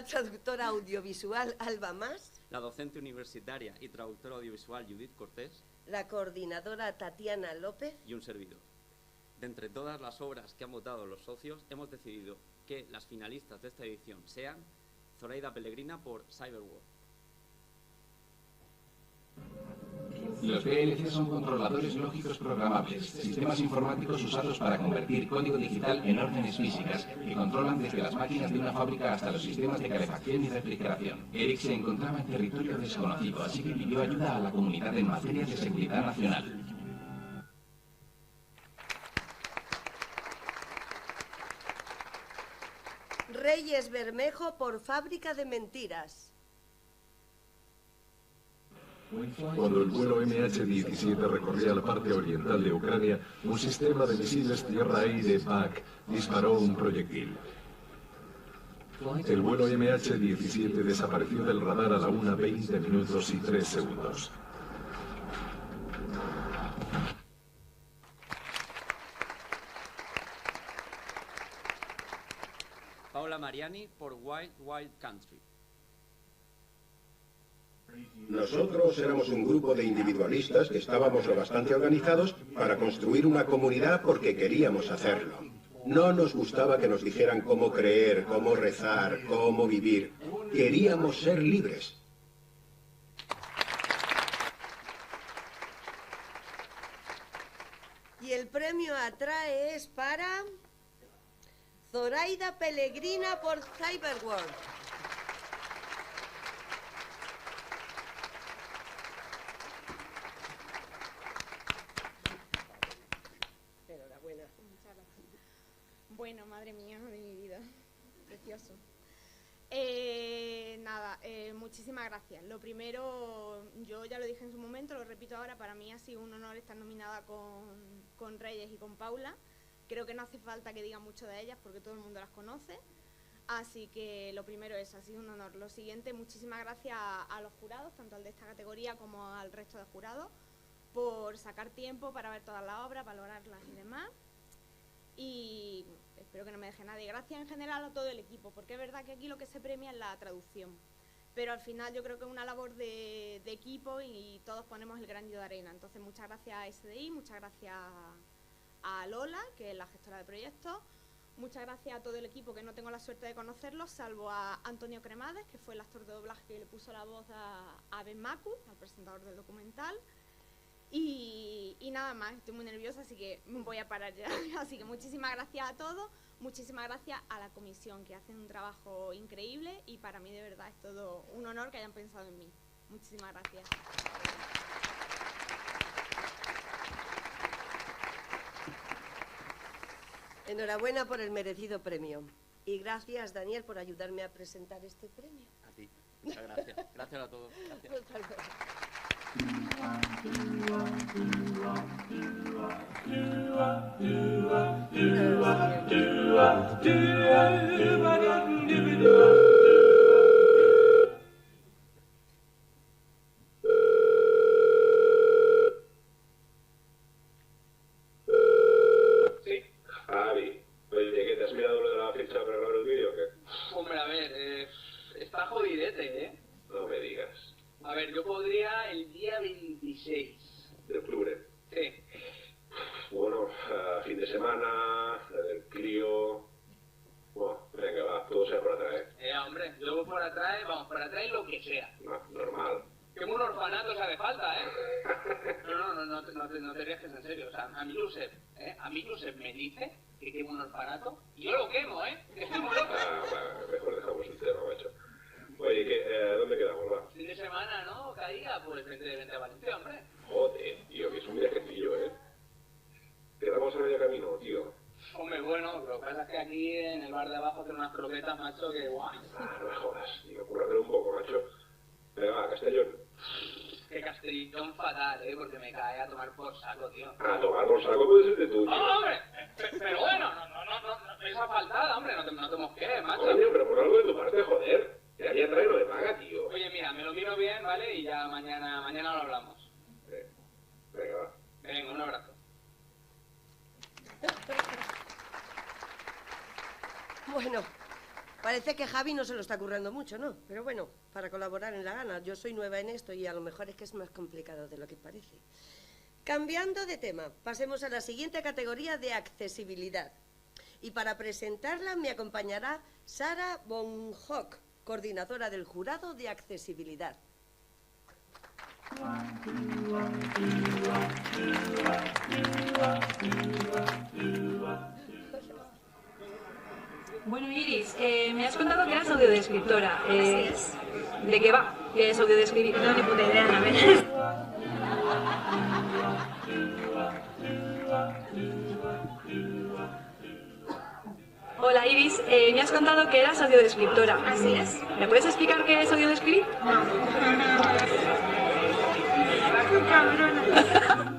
traductora audiovisual Alba Mas. La docente universitaria y traductora audiovisual Judith Cortés. La coordinadora Tatiana López. Y un servidor. De entre todas las obras que han votado los socios, hemos decidido que las finalistas de esta edición sean Zoraida Pellegrina por Cyberworld. Los PLC son controladores lógicos programables, sistemas informáticos usados para convertir código digital en órdenes físicas que controlan desde las máquinas de una fábrica hasta los sistemas de calefacción y refrigeración. Eric se encontraba en territorio desconocido, así que pidió ayuda a la comunidad en materia de seguridad nacional. Reyes Bermejo por Fábrica de Mentiras. Cuando el vuelo MH17 recorría la parte oriental de Ucrania, un sistema de misiles tierra-aire PAC disparó un proyectil. El vuelo MH17 desapareció del radar a la 1:20 minutos y 3 segundos. Paula Mariani por Wild Wild Country. Nosotros éramos un grupo de individualistas que estábamos lo bastante organizados para construir una comunidad porque queríamos hacerlo. No nos gustaba que nos dijeran cómo creer, cómo rezar, cómo vivir. Queríamos ser libres. Y el premio Atrae es para Zoraida Pellegrina por Cyberworld. Enhorabuena. Muchas gracias. Bueno, madre mía de mi vida. Precioso. Nada, muchísimas gracias. Lo primero, yo ya lo dije en su momento, lo repito ahora, para mí ha sido un honor estar nominada con Reyes y con Paula. Creo que no hace falta que diga mucho de ellas porque todo el mundo las conoce. Así que lo primero es, ha sido un honor. Lo siguiente, muchísimas gracias a los jurados, tanto al de esta categoría como al resto de jurados, por sacar tiempo para ver todas las obras, valorarlas y demás. Y espero que no me deje nadie. Gracias en general a todo el equipo, porque es verdad que aquí lo que se premia es la traducción. Pero al final yo creo que es una labor de equipo y todos ponemos el granito de arena. Entonces muchas gracias a SDI, muchas gracias a Lola, que es la gestora de proyectos. Muchas gracias a todo el equipo, que no tengo la suerte de conocerlos, salvo a Antonio Cremades, que fue el actor de doblaje que le puso la voz a Ben Macu, al presentador del documental. Y nada más, estoy muy nerviosa, así que me voy a parar ya. Así que muchísimas gracias a todos, muchísimas gracias a la comisión, que hacen un trabajo increíble y para mí de verdad es todo un honor que hayan pensado en mí. Muchísimas gracias. Enhorabuena por el merecido premio. Y gracias, Daniel, por ayudarme a presentar este premio. A ti. Muchas gracias. Gracias a todos. Gracias. Hasta luego. Sí, Javi. Oye, ¿qué te has mirado lo de la fecha para grabar el vídeo o qué? Hombre, a ver, está jodidete, ¿eh? No me digas. A ver, yo podría el día 26. De octubre. Sí. Bueno, fin de semana, el crío... Bueno, venga, va, todo sea por atrás, Hombre, luego por atrás, vamos, por atrás lo que sea. No, normal. Que un orfanato se hace falta, ¿eh? No te rías, que es en serio. O sea, a mí Josep me dice que quemo un orfanato y yo lo quemo, ¿eh? Estoy muy loco. Bueno, mejor dejamos el tema, macho. Oye, ¿dónde quedamos, va? Fin de semana, ¿no? Caía, pues vente a Valencia, hombre. Joder, tío, que es un viajecillo, Quedamos a medio camino, tío. Hombre, bueno, lo que pasa es que aquí en el bar de abajo hacen unas croquetas, macho, que guay. No me jodas, tío, cúrratelo un poco, macho. Venga, va, Castellón. Que Castellón fatal, porque me cae a tomar por saco, tío. A tomar por saco puede ser de tú, tío. ¡Oh, hombre! Pero bueno, no, esa faltada, hombre, no te mosquees, macho. Coño, pero por algo de tu parte, joder. Que aquí atrás no me paga, tío. Oye, mira, me lo miro bien, ¿vale? Y ya mañana lo hablamos. Venga, va. Venga, un abrazo. Bueno, parece que Javi no se lo está currando mucho, ¿no? Pero bueno, para colaborar en la gana. Yo soy nueva en esto y a lo mejor es que es más complicado de lo que parece. Cambiando de tema, pasemos a la siguiente categoría de accesibilidad. Y para presentarla me acompañará Sara von Hock, coordinadora del jurado de accesibilidad. Bueno, Iris, me has contado que eras audiodescriptora. ¿De qué va? ¿Qué es audiodescribir? No tengo ni puta idea, a ver. Hola, Iris, me has contado que eras audiodescriptora. Así es. ¿Me puedes explicar qué es audiodescribir? No. ¡Qué cabrona!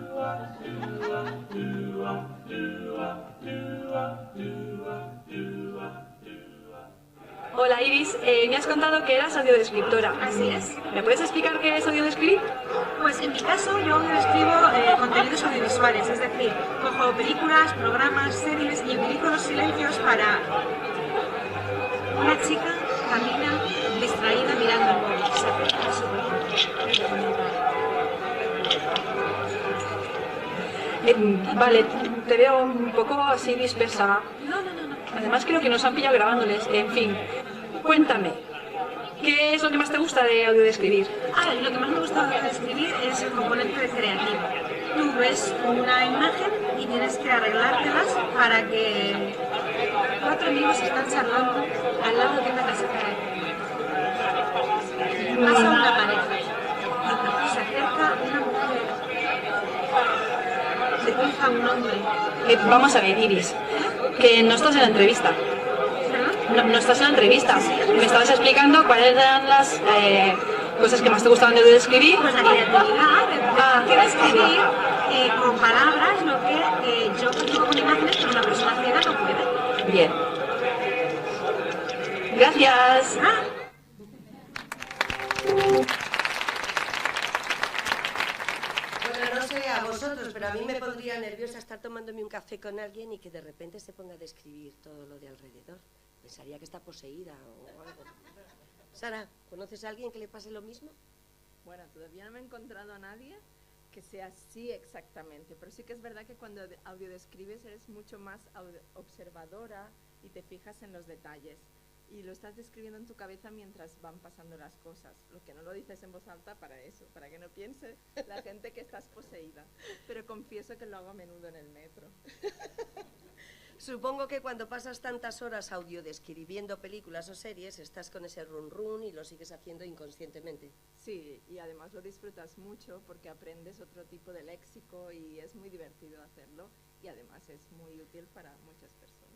Hola, Iris, me has contado que eras audiodescriptora. Así es. ¿Me puedes explicar qué es audiodescribir? Pues en mi caso yo audiodescribo contenidos audiovisuales, es decir, cojo películas, programas, series y utilizo los silencios para... Una chica camina distraída mirando el móvil. Vale, te veo un poco así dispersa. No. Además creo que nos han pillado grabándoles. En fin, cuéntame, ¿qué es lo que más te gusta de audiodescribir? Lo que más me gusta de audiodescribir es el componente creativo. Tú ves una imagen y tienes que arreglártelas para que 4 amigos están charlando al lado de una caseta. Pasa una pareja, se acerca una mujer, se cruza un hombre. Vamos a ver, Iris, que no estás en la entrevista. No estás en la entrevista. Me estabas explicando cuáles eran las cosas que más te gustaban de escribir. Pues la creatividad, de escribir con palabras lo que yo consigo con imágenes, pero una persona ciega no puede. Bien. Gracias. Bueno, no sé a vosotros, pero a mí me pondría nerviosa estar tomándome un café con alguien y que de repente se ponga a describir todo lo de alrededor. Pensaría que está poseída o algo. Sara, ¿conoces a alguien que le pase lo mismo? Bueno, todavía no me he encontrado a nadie que sea así exactamente, pero sí que es verdad que cuando audiodescribes eres mucho más observadora y te fijas en los detalles. Y lo estás describiendo en tu cabeza mientras van pasando las cosas. Lo que no lo dices en voz alta para eso, para que no piense la gente que estás poseída. Pero confieso que lo hago a menudo en el metro. Supongo que cuando pasas tantas horas audiodescribiendo películas o series, estás con ese run run y lo sigues haciendo inconscientemente. Sí, y además lo disfrutas mucho porque aprendes otro tipo de léxico y es muy divertido hacerlo y además es muy útil para muchas personas.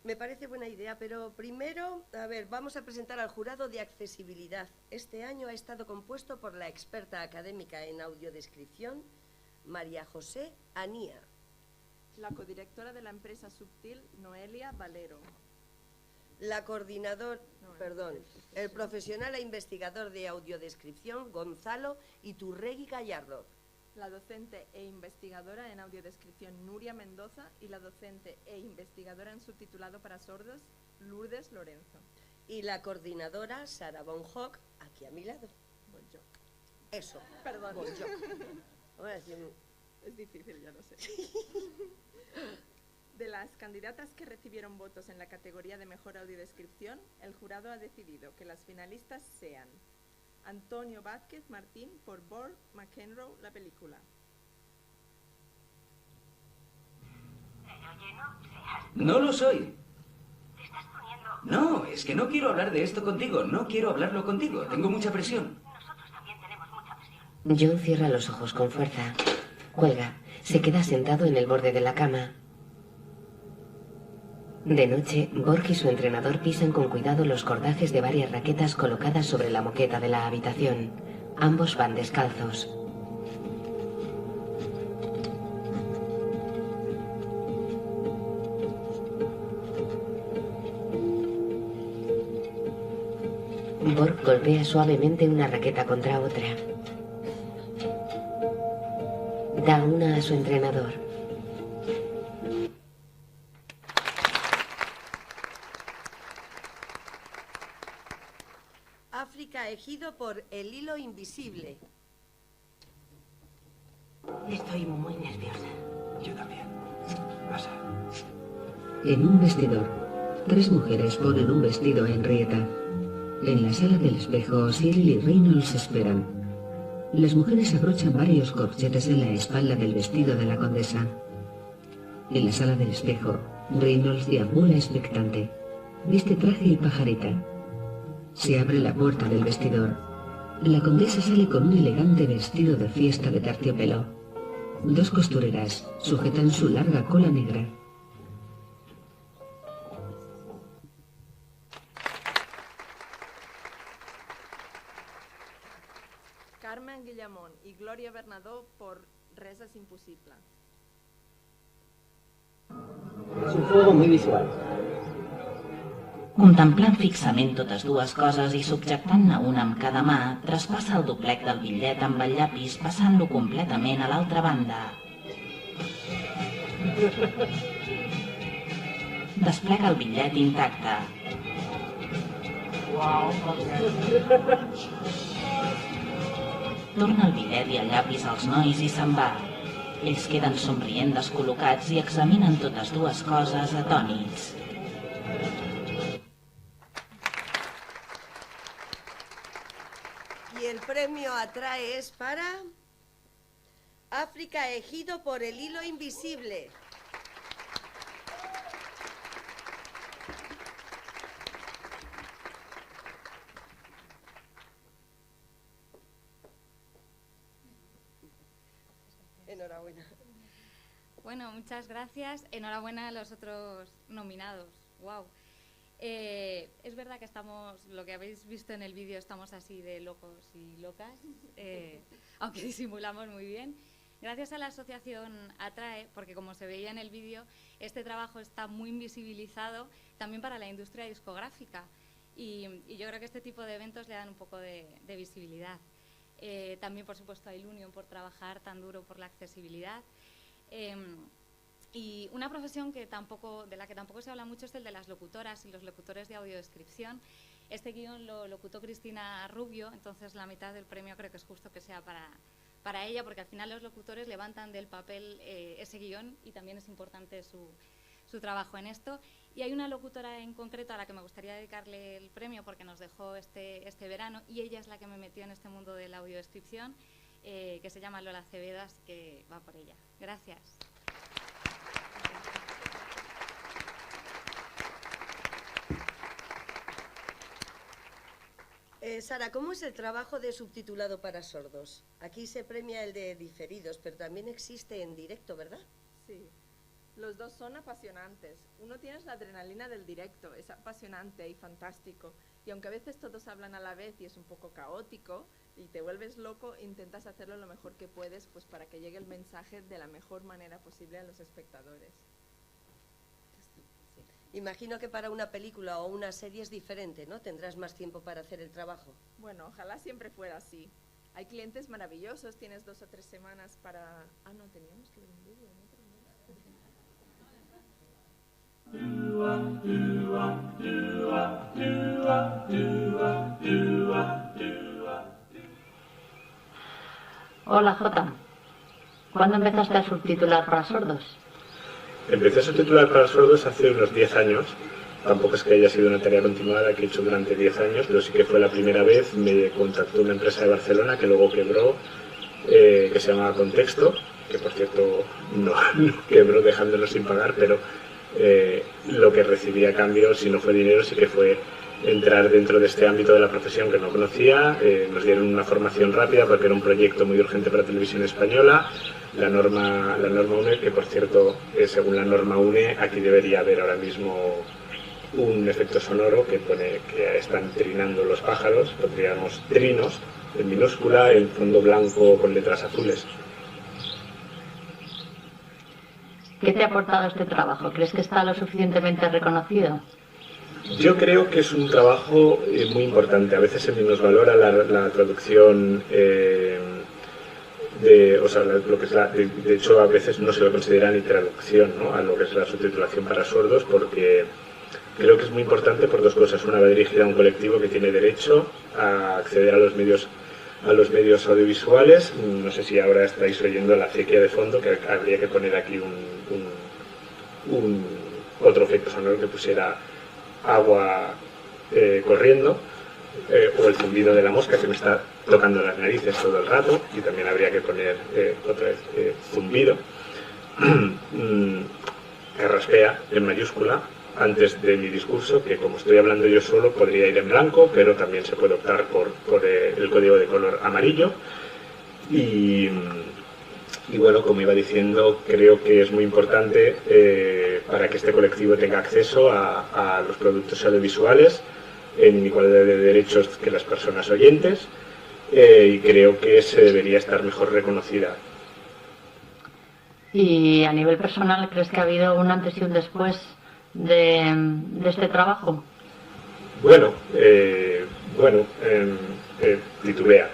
Me parece buena idea, pero primero, a ver, vamos a presentar al jurado de accesibilidad. Este año ha estado compuesto por la experta académica en audiodescripción, María José Anía. La codirectora de la empresa Subtil, Noelia Valero. El profesional e investigador de audiodescripción, Gonzalo Iturregui Gallardo. La docente e investigadora en audiodescripción, Nuria Mendoza, y la docente e investigadora en subtitulado para sordos, Lourdes Lorenzo. Y la coordinadora, Sara Bonhoc, aquí a mi lado. Bonjoc. Eso. Perdón. Bonjoc. Es difícil, ya lo sé. De las candidatas que recibieron votos en la categoría de mejor audiodescripción, el jurado ha decidido que las finalistas sean Antonio Vázquez Martín por Borg McEnroe, la película. No lo soy. No, es que no quiero hablar de esto contigo. No quiero hablarlo contigo. Tengo mucha presión. John cierra los ojos con fuerza. Cuelga. Se queda sentado en el borde de la cama. De noche, Borg y su entrenador pisan con cuidado los cordajes de varias raquetas colocadas sobre la moqueta de la habitación. Ambos van descalzos. Borg golpea suavemente una raqueta contra otra. Da una a su entrenador. África, ejido por El hilo invisible. Estoy muy nerviosa. Yo también. Pasa. En un vestidor, 3 mujeres ponen un vestido a Henrietta. En la sala del espejo, Cyril y Reynolds esperan. Las mujeres abrochan varios corchetes en la espalda del vestido de la condesa. En la sala del espejo, Reynolds deambula expectante. Viste traje y pajarita. Se abre la puerta del vestidor. La condesa sale con un elegante vestido de fiesta de terciopelo. Dos costureras sujetan su larga cola negra. Carmen Guillamón y Gloria Bernadó por Res és impossible. És un juego muy visual. Contemplant fixament totes dues coses i subjectant-ne una amb cada mà, traspassa el doblec del bitllet amb el llapis, passant-lo completament a l'altra banda. Desplega el bitllet intacte. Torna el bitllet i el llapis als nois i se'n va. Ells queden somrient descol·locats i examinen totes dues coses atònits. Y el premio Atrae es para África Ejido por el hilo invisible. Enhorabuena. Bueno, muchas gracias. Enhorabuena a los otros nominados. Wow. Es verdad que estamos, lo que habéis visto en el vídeo, estamos así de locos y locas, aunque disimulamos muy bien. Gracias a la asociación Atrae, porque como se veía en el vídeo, este trabajo está muy invisibilizado también para la industria discográfica y yo creo que este tipo de eventos le dan un poco de visibilidad. También, por supuesto, a Ilunion por trabajar tan duro por la accesibilidad. Y una profesión de la que tampoco se habla mucho es el de las locutoras y los locutores de audiodescripción. Este guión lo locutó Cristina Rubio, entonces la mitad del premio creo que es justo que sea para ella, porque al final los locutores levantan del papel ese guión y también es importante su trabajo en esto. Y hay una locutora en concreto a la que me gustaría dedicarle el premio porque nos dejó este verano y ella es la que me metió en este mundo de la audiodescripción, que se llama Lola Acevedas, que va por ella. Gracias. Sara, ¿cómo es el trabajo de subtitulado para sordos? Aquí se premia el de diferidos, pero también existe en directo, ¿verdad? Sí, los dos son apasionantes. Uno tienes la adrenalina del directo, es apasionante y fantástico. Y aunque a veces todos hablan a la vez y es un poco caótico y te vuelves loco, intentas hacerlo lo mejor que puedes pues para que llegue el mensaje de la mejor manera posible a los espectadores. Imagino que para una película o una serie es diferente, ¿no? Tendrás más tiempo para hacer el trabajo. Bueno, ojalá siempre fuera así. Hay clientes maravillosos, tienes 2 o 3 semanas para... Ah, no, teníamos que ver un vídeo, Hola, Jota. ¿Cuándo empezaste a subtitular para sordos? Empecé a subtitular para sordos hace unos 10 años. Tampoco es que haya sido una tarea continuada que he hecho durante 10 años, pero sí que fue la primera vez. Me contactó una empresa de Barcelona que luego quebró, que se llamaba Contexto, que por cierto no quebró dejándolo sin pagar, pero lo que recibí a cambio, si no fue dinero, sí que fue entrar dentro de este ámbito de la profesión que no conocía. Nos dieron una formación rápida porque era un proyecto muy urgente para Televisión Española. La norma UNE, que por cierto, según la norma UNE, aquí debería haber ahora mismo un efecto sonoro que pone que están trinando los pájaros, pondríamos trinos en minúscula, en fondo blanco con letras azules. ¿Qué te ha aportado este trabajo? ¿Crees que está lo suficientemente reconocido? Yo creo que es un trabajo muy importante. A veces se minusvalora la traducción, lo que es de hecho a veces no se lo considera ni traducción, ¿no?, a lo que es la subtitulación para sordos, porque creo que es muy importante por 2 cosas. Una, va dirigida a un colectivo que tiene derecho a acceder a los medios audiovisuales. No sé si ahora estáis oyendo la acequia de fondo, que habría que poner aquí otro efecto sonoro que pusiera agua corriendo. o el zumbido de la mosca que me está tocando las narices todo el rato, y también habría que poner otra vez zumbido. Raspea en mayúscula antes de mi discurso, que como estoy hablando yo solo podría ir en blanco, pero también se puede optar por el código de color amarillo. Y bueno, como iba diciendo, creo que es muy importante para que este colectivo tenga acceso a los productos audiovisuales en igualdad de derechos que las personas oyentes, y creo que se debería estar mejor reconocida. ¿Y a nivel personal crees que ha habido un antes y un después de este trabajo? Bueno, titubea.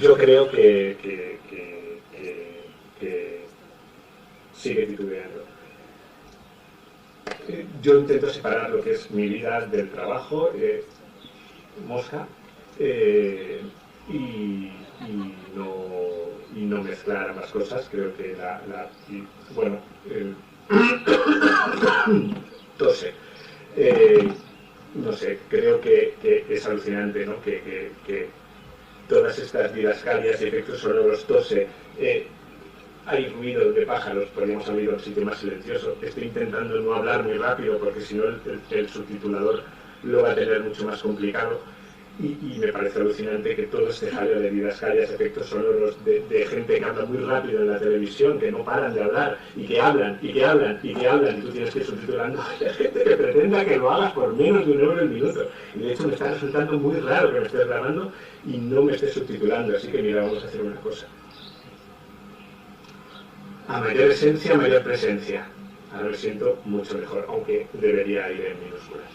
Yo creo que sigue titubeando. Yo intento separar lo que es mi vida del trabajo, mosca, y no mezclar ambas cosas. Creo que tose. No sé, creo que es alucinante, ¿no? Que todas estas didascalias y efectos sonoros, tose, hay ruido de pájaros, podríamos haber ido a un sitio más silencioso. Estoy intentando no hablar muy rápido porque si no el subtitulador lo va a tener mucho más complicado. Y me parece alucinante que todo este jaleo de didascalias, efectos sonoros, de gente que habla muy rápido en la televisión, que no paran de hablar, y que hablan, y que hablan, y que hablan, y tú tienes que ir subtitulando. Hay gente que pretenda que lo hagas por menos de €1 el minuto. Y de hecho me está resultando muy raro que me estés grabando y no me estés subtitulando. Así que mira, vamos a hacer una cosa. A mayor esencia, mayor presencia. Ahora me siento mucho mejor, aunque debería ir en minúsculas.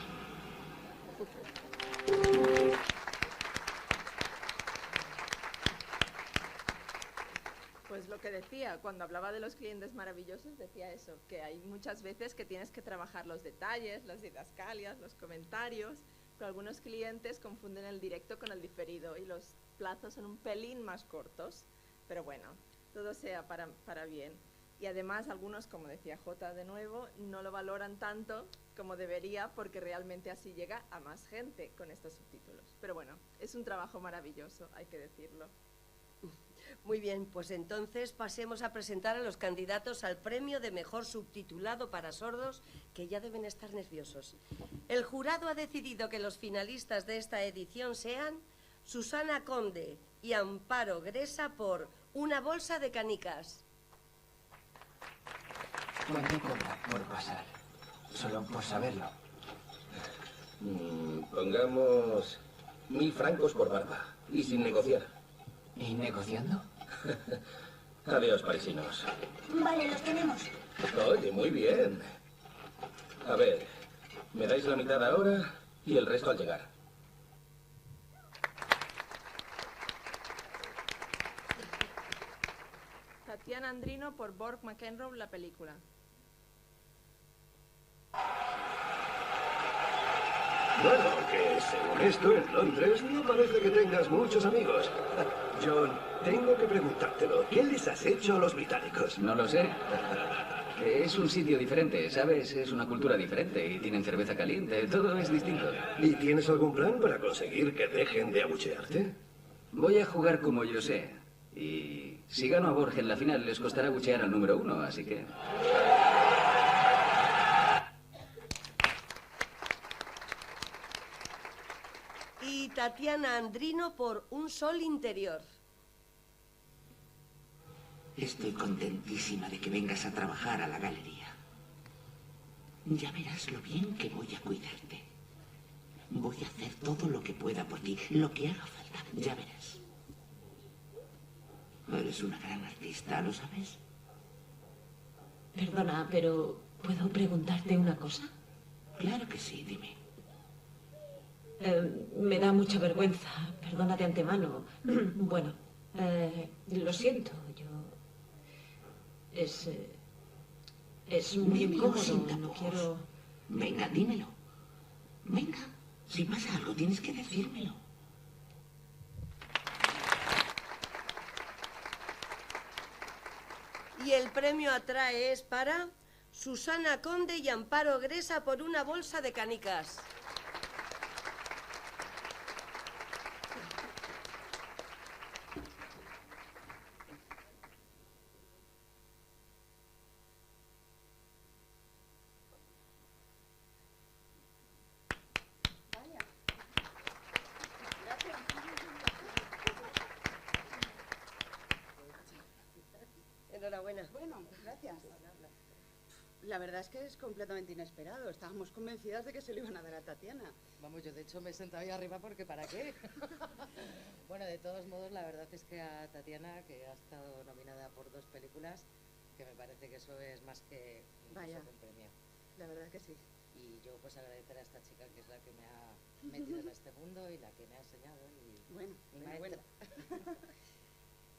Pues lo que decía, cuando hablaba de los clientes maravillosos, decía eso, que hay muchas veces que tienes que trabajar los detalles, las didascalias, los comentarios, pero algunos clientes confunden el directo con el diferido y los plazos son un pelín más cortos, pero bueno, todo sea para bien. Y además algunos, como decía Jota de nuevo, no lo valoran tanto como debería porque realmente así llega a más gente con estos subtítulos. Pero bueno, es un trabajo maravilloso, hay que decirlo. Muy bien, pues entonces pasemos a presentar a los candidatos al premio de mejor subtitulado para sordos, que ya deben estar nerviosos. El jurado ha decidido que los finalistas de esta edición sean Susana Conde y Amparo Gresa por Una bolsa de canicas. ¿Cuánto cobra por pasar? Solo por saberlo. Pongamos 1000 francos por barba y sin negociar. ¿Y negociando? Adiós, parisinos. Vale, los tenemos. Oye, muy bien. A ver, me dais la mitad ahora y el resto al llegar. Tatiana Andrino por Borg McEnroe, la película. Bueno, que según esto, en Londres no parece que tengas muchos amigos. John, tengo que preguntártelo. ¿Qué les has hecho a los británicos? No lo sé. Es un sitio diferente, ¿sabes? Es una cultura diferente y tienen cerveza caliente. Todo es distinto. ¿Y tienes algún plan para conseguir que dejen de abuchearte? Voy a jugar como yo sé. Y si gano a Borg en la final, les costará abuchear al número 1, así que... Y Tatiana Andrino por Un sol interior. Estoy contentísima de que vengas a trabajar a la galería. Ya verás lo bien que voy a cuidarte. Voy a hacer todo lo que pueda por ti, lo que haga falta, ya verás. Eres una gran artista, ¿lo sabes? Perdona, pero ¿puedo preguntarte una cosa? Claro que sí, dime. Me da mucha vergüenza, perdona de antemano. Bueno, lo siento, yo... Es muy incómodo, no quiero... Venga, dímelo. Venga, si pasa algo tienes que decírmelo. Y el premio Atrae es para Susana Conde y Amparo Gresa por Una bolsa de canicas. la verdad es que es completamente inesperado. Estábamos convencidas de que se lo iban a dar a Tatiana. Vamos, yo de hecho me he sentado ahí arriba porque ¿para qué? Bueno, de todos modos, la verdad es que a Tatiana, que ha estado nominada por 2 películas, que me parece que eso es más que Vaya. un premio. La verdad que sí. Y yo pues agradecer a esta chica que es la que me ha metido en este mundo y la que me ha enseñado y Bueno, mi enhorabuena. maestra.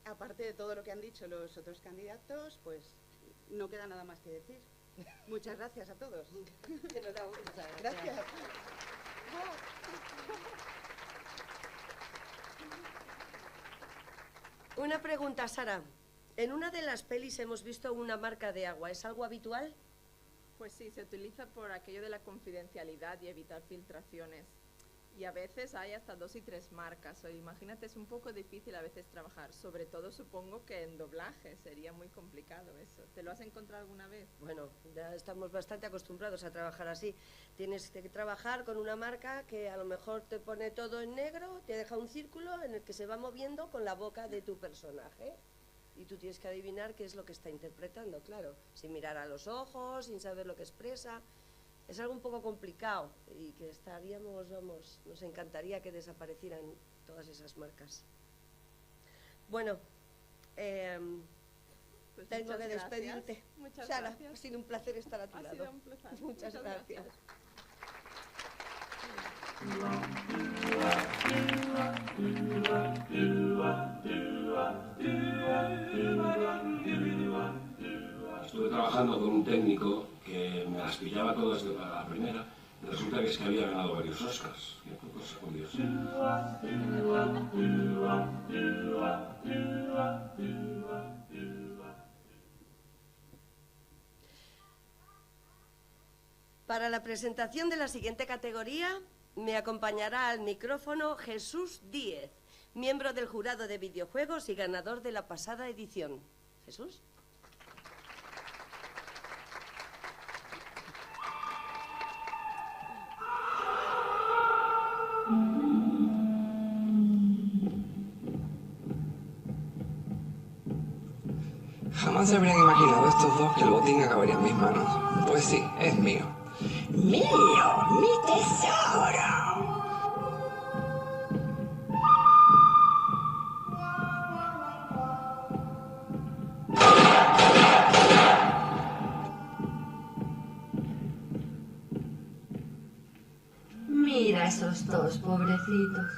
Aparte de todo lo que han dicho los otros candidatos, pues no queda nada más que decir. Muchas gracias a todos. Enhorabuena. Gracias. Una pregunta, Sara. En una de las pelis hemos visto una marca de agua. ¿Es algo habitual? Pues sí, se utiliza por aquello de la confidencialidad y evitar filtraciones. Y a veces hay hasta 2 y 3 marcas. O imagínate, es un poco difícil a veces trabajar. Sobre todo supongo que en doblaje sería muy complicado eso. ¿Te lo has encontrado alguna vez? Bueno, ya estamos bastante acostumbrados a trabajar así. Tienes que trabajar con una marca que a lo mejor te pone todo en negro, te deja un círculo en el que se va moviendo con la boca de tu personaje. Y tú tienes que adivinar qué es lo que está interpretando, claro. Sin mirar a los ojos, sin saber lo que expresa. Es algo un poco complicado y que estaríamos, vamos, nos encantaría que desaparecieran todas esas marcas. Bueno, Pues tengo muchas que gracias. despedirte. Muchas Sara, gracias. ha sido un placer estar a tu Ha lado. sido un placer. Muchas gracias. Estuve trabajando con un técnico que me las pillaba todas de la primera y resulta que es que había ganado varios Oscars. Qué cosa curiosa. Para la presentación de la siguiente categoría me acompañará al micrófono Jesús Díez, miembro del jurado de videojuegos y ganador de la pasada edición. Jesús. Jamás se habrían imaginado estos dos que el botín acabaría en mis manos. Pues sí, es mío. ¡Mío! ¡Mi tesoro! Mira esos dos, pobrecitos.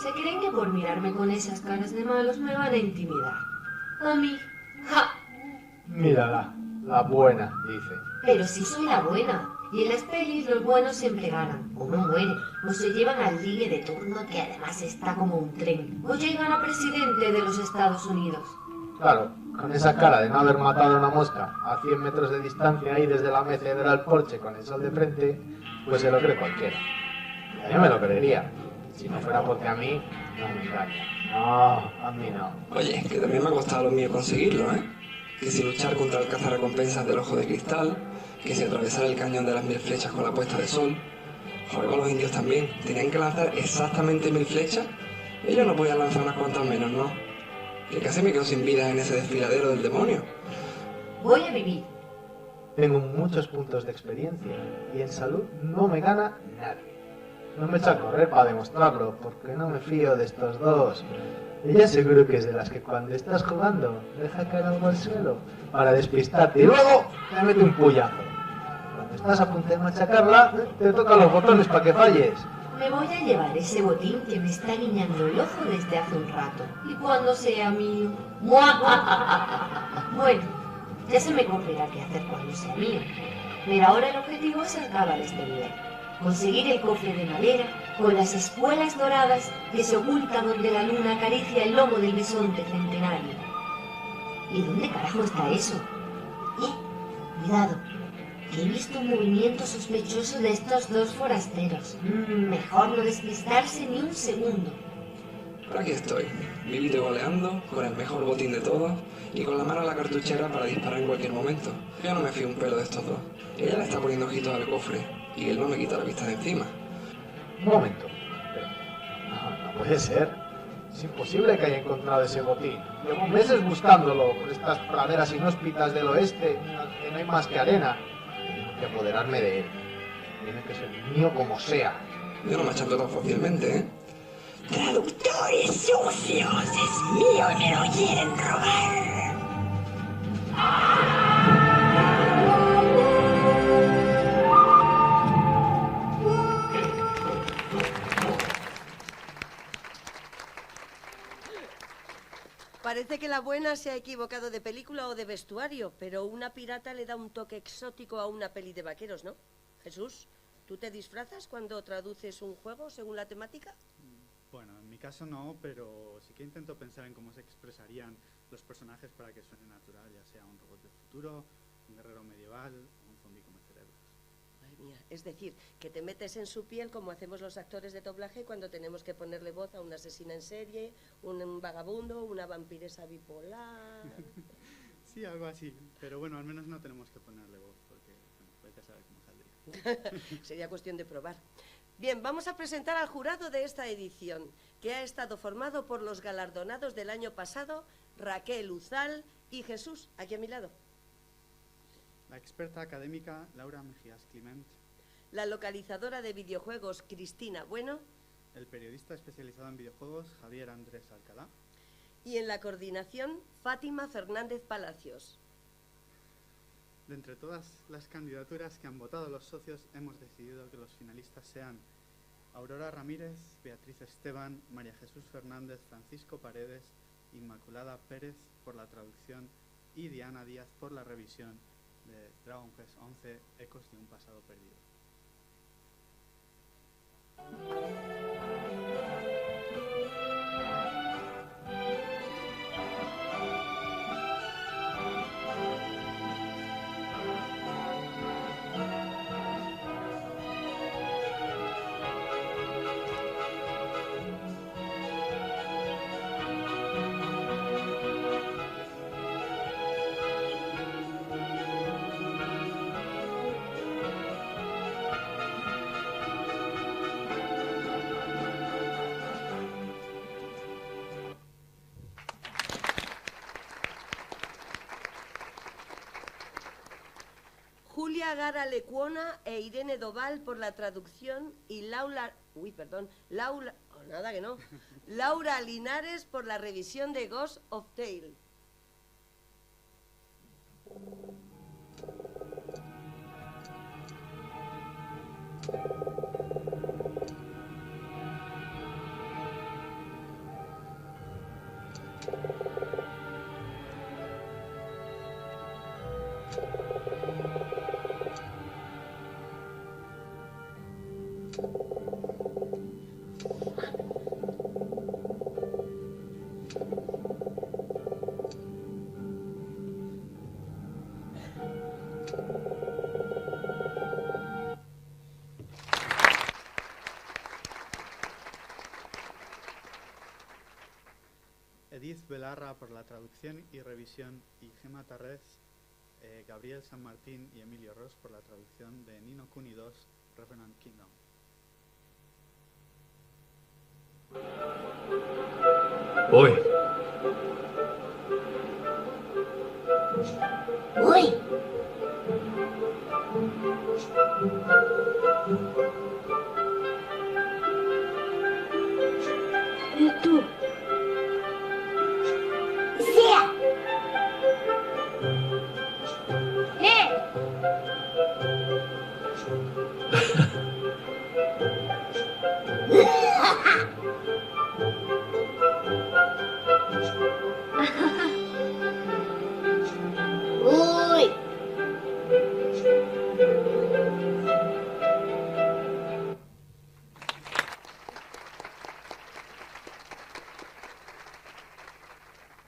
Se creen que por mirarme con esas caras de malos me van a intimidar. A mí, ¡ja! Mírala, la buena, dice. Pero sí soy la buena. Y en las pelis los buenos siempre ganan. O no mueren. O se llevan al ligue de turno que además está como un tren. O llegan a presidente de los Estados Unidos. Claro, con esa cara de no haber matado a una mosca a 100 metros de distancia ahí desde la mecedora al porche con el sol de frente, pues se lo cree cualquiera. Y yo me lo creería. Si no fuera porque a mí no me engaña. No, a mí no. Oye, que también me ha costado lo mío conseguirlo, ¿eh? Que si luchar contra el cazarrecompensas del ojo de cristal, que si atravesar el cañón de las 1000 flechas con la puesta de sol. Joder, con los indios también. Tenían que lanzar exactamente 1000 flechas. Ellos no podían lanzar unas cuantas menos, ¿no? Que casi me quedo sin vida en ese desfiladero del demonio. Voy a vivir. Tengo muchos puntos de experiencia y en salud no me gana nadie. No me echo a correr para demostrarlo, porque no me fío de estos dos. Ella seguro que es de las que cuando estás jugando deja caer algo al suelo para despistarte y luego te mete un puyazo. Cuando estás a punto de machacarla, te toca los botones para que falles. Me voy a llevar ese botín que me está guiñando el ojo desde hace un rato. Y cuando sea mío... Bueno, ya se me ocurrirá qué hacer cuando sea mío. Pero ahora el objetivo es acabar este nivel. Conseguir el cofre de madera con las espuelas doradas que se oculta donde la luna acaricia el lomo del bisonte centenario. ¿Y dónde carajo está eso? Cuidado, que he visto un movimiento sospechoso de estos dos forasteros. Mejor no despistarse ni un segundo. Pero aquí estoy, vivito y goleando, con el mejor botín de todos y con la mano en la cartuchera para disparar en cualquier momento. Yo no me fío un pelo de estos dos. Ella le está poniendo ojitos al cofre y él no me quita la vista de encima. Un momento. No puede ser. Es imposible que haya encontrado ese botín. Llevo meses buscándolo por estas praderas inhóspitas del oeste, que no hay más que arena. y apoderarme de él. Tiene que ser mío como sea. Yo no me achando tan fácilmente, ¿eh? Traductores sucios, es mío y me lo quieren robar. Parece que la buena se ha equivocado de película o de vestuario, pero una pirata le da un toque exótico a una peli de vaqueros, ¿no? Jesús, ¿tú te disfrazas cuando traduces un juego según la temática? Bueno, en mi caso no, pero sí que intento pensar en cómo se expresarían los personajes para que suene natural, ya sea un robot del futuro, un guerrero medieval o un zombie con cerebros. Madre mía, es decir, que te metes en su piel como hacemos los actores de doblaje cuando tenemos que ponerle voz a una asesina en serie, un vagabundo, una vampiresa bipolar... Sí, algo así, pero bueno, al menos no tenemos que ponerle voz, porque bueno, vete a saber cómo saldría. Sería cuestión de probar. Bien, vamos a presentar al jurado de esta edición, que ha estado formado por los galardonados del año pasado, Raquel Uzal y Jesús, aquí a mi lado. La experta académica Laura Mejías Climent. La localizadora de videojuegos Cristina Bueno. El periodista especializado en videojuegos Javier Andrés Alcalá. Y en la coordinación Fátima Fernández Palacios. De entre todas las candidaturas que han votado los socios, hemos decidido que los finalistas sean Aurora Ramírez, Beatriz Esteban, María Jesús Fernández, Francisco Paredes, Inmaculada Pérez por la traducción y Diana Díaz por la revisión de Dragon Quest XI, Ecos de un pasado perdido. Julia Gara Lecuona e Irene Doval por la traducción y Laura Linares por la revisión de Ghost of Tale. Edith Belarra por la traducción y revisión y Gemma Tarrés, Gabriel San Martín y Emilio Ross por la traducción de Ni no Kuni 2, Revenant Kingdom. Uy. Uy. ¿Y tú? ¡Sea! Uy.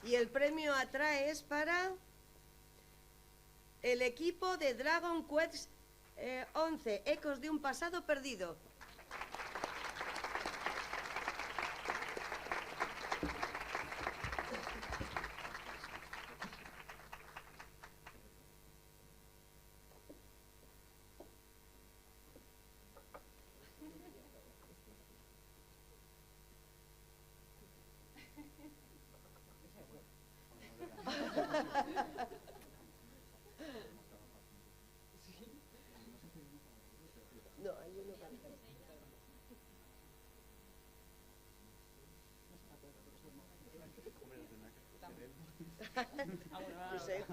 Y el premio atrae es para el equipo de Dragon Quest 11, Ecos de un pasado perdido. No sé.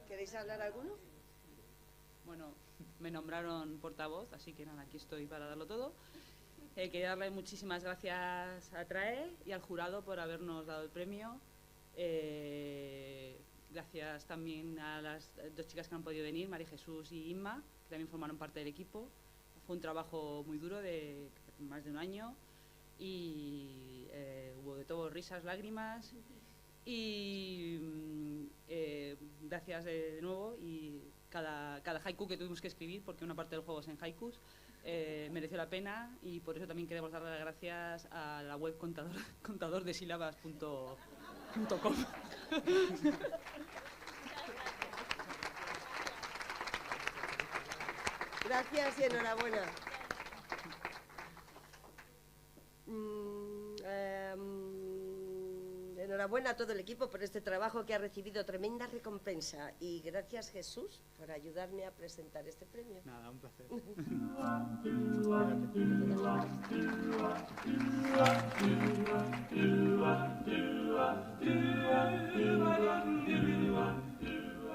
¿Queréis hablar alguno? Bueno, me nombraron portavoz, así que nada, aquí estoy para darlo todo. Quería darle muchísimas gracias a TRAE y al jurado por habernos dado el premio. Gracias también a las dos chicas que no han podido venir, María Jesús y Inma, que también formaron parte del equipo. Fue un trabajo muy duro de más de un año y hubo de todo, risas, lágrimas. Y gracias de nuevo, y cada haiku que tuvimos que escribir, porque una parte del juego es en haikus, mereció la pena, y por eso también queremos dar las gracias a la web contadordesilabas.com. Gracias y enhorabuena. Enhorabuena a todo el equipo por este trabajo que ha recibido tremenda recompensa, y gracias, Jesús, por ayudarme a presentar este premio. Nada, un placer.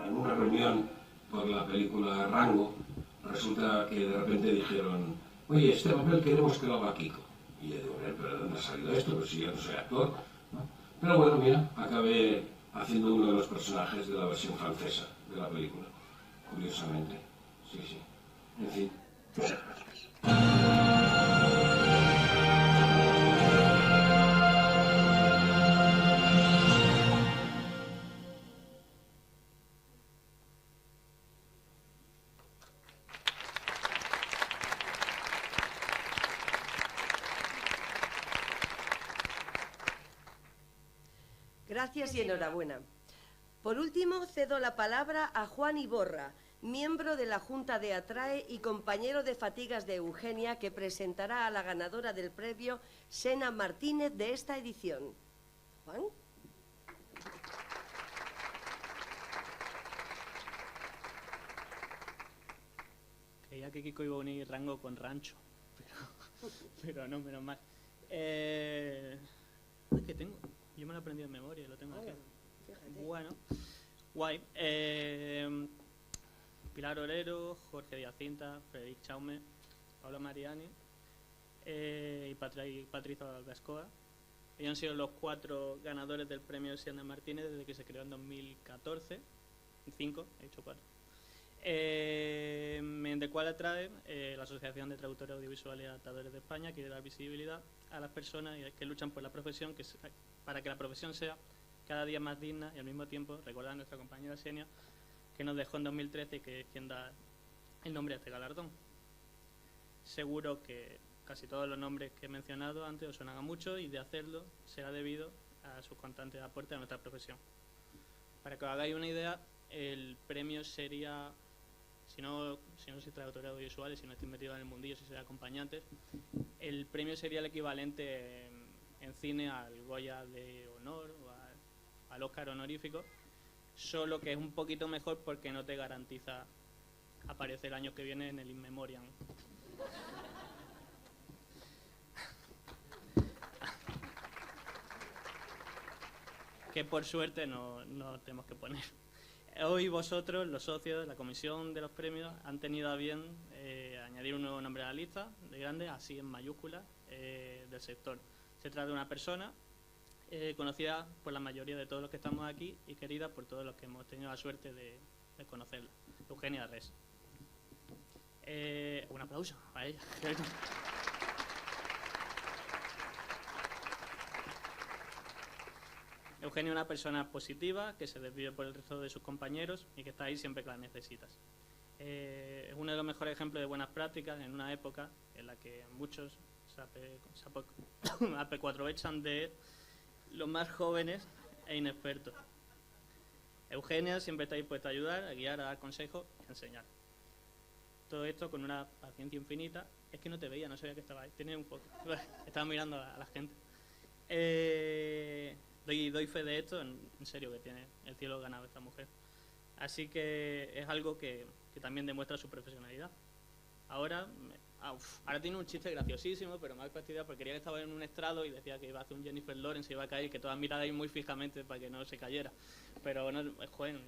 En una reunión por la película Rango, resulta que de repente dijeron: oye, este papel queremos que lo haga Kiko. Y yo digo: pero ¿de dónde ha salido esto? Pues si yo no soy actor, ¿no? Pero bueno, mira, acabé haciendo uno de los personajes de la versión francesa de la película, curiosamente. Sí, sí. En fin, muchas gracias. Gracias y enhorabuena. Por último, cedo la palabra a Juan Iborra, miembro de la Junta de Atrae y compañero de fatigas de Eugenia, que presentará a la ganadora del premio, Sena Martínez, de esta edición. Juan. Creía que Kiko iba a unir Rango con Rancho, pero no, menos mal. Es que tengo... Yo me lo he aprendido en memoria, lo tengo aquí. Bueno, guay. Pilar Orero, Jorge Díaz Cinta, Frederic Chaume, Pablo Mariani y Patricia Algascoa. Ellos han sido los 4 ganadores del premio Sena Martínez desde que se creó en 2014. 5, he dicho 4. Mediante cual Atrae, la Asociación de Traductores Audiovisuales y Adaptadores de España quiere dar visibilidad a las personas que luchan por la profesión, para que la profesión sea cada día más digna, y al mismo tiempo recordar a nuestra compañera Xenia, que nos dejó en 2013 y que es quien da el nombre a este galardón. Seguro que casi todos los nombres que he mencionado antes os suenan a mucho, y de hacerlo será debido a sus constantes aportes a nuestra profesión. Para que os hagáis una idea, el premio sería, si no sois traductores audiovisuales, si no estáis metidos en el mundillo, si sois acompañantes, el premio sería el equivalente en cine al Goya de honor o al Oscar honorífico, solo que es un poquito mejor porque no te garantiza aparecer el año que viene en el In Memoriam. Que por suerte no tenemos que poner. Hoy vosotros, los socios, la comisión de los premios, han tenido a bien añadir un nuevo nombre a la lista de grandes, así en mayúsculas, del sector. Se trata de una persona conocida por la mayoría de todos los que estamos aquí y querida por todos los que hemos tenido la suerte de conocerla, Eugenia Res. Un aplauso a ella. Eugenia es una persona positiva, que se desvive por el resto de sus compañeros y que está ahí siempre que la necesitas. Es uno de los mejores ejemplos de buenas prácticas en una época en la que muchos se aprovechan de los más jóvenes e inexpertos. Eugenia siempre está dispuesta a ayudar, a guiar, a dar consejos y a enseñar. Todo esto con una paciencia infinita. Es que no te veía, no sabía que estaba ahí. Tenía un poco. Estaba mirando a la gente. Doy fe de esto, en serio, que tiene el cielo ganado esta mujer. Así que es algo que también demuestra su profesionalidad. Ahora tiene un chiste graciosísimo, pero me ha fastidiado porque quería que estaba en un estrado y decía que iba a hacer un Jennifer Lawrence, se iba a caer y que todas miraban ahí muy fijamente para que no se cayera. Pero no, joder,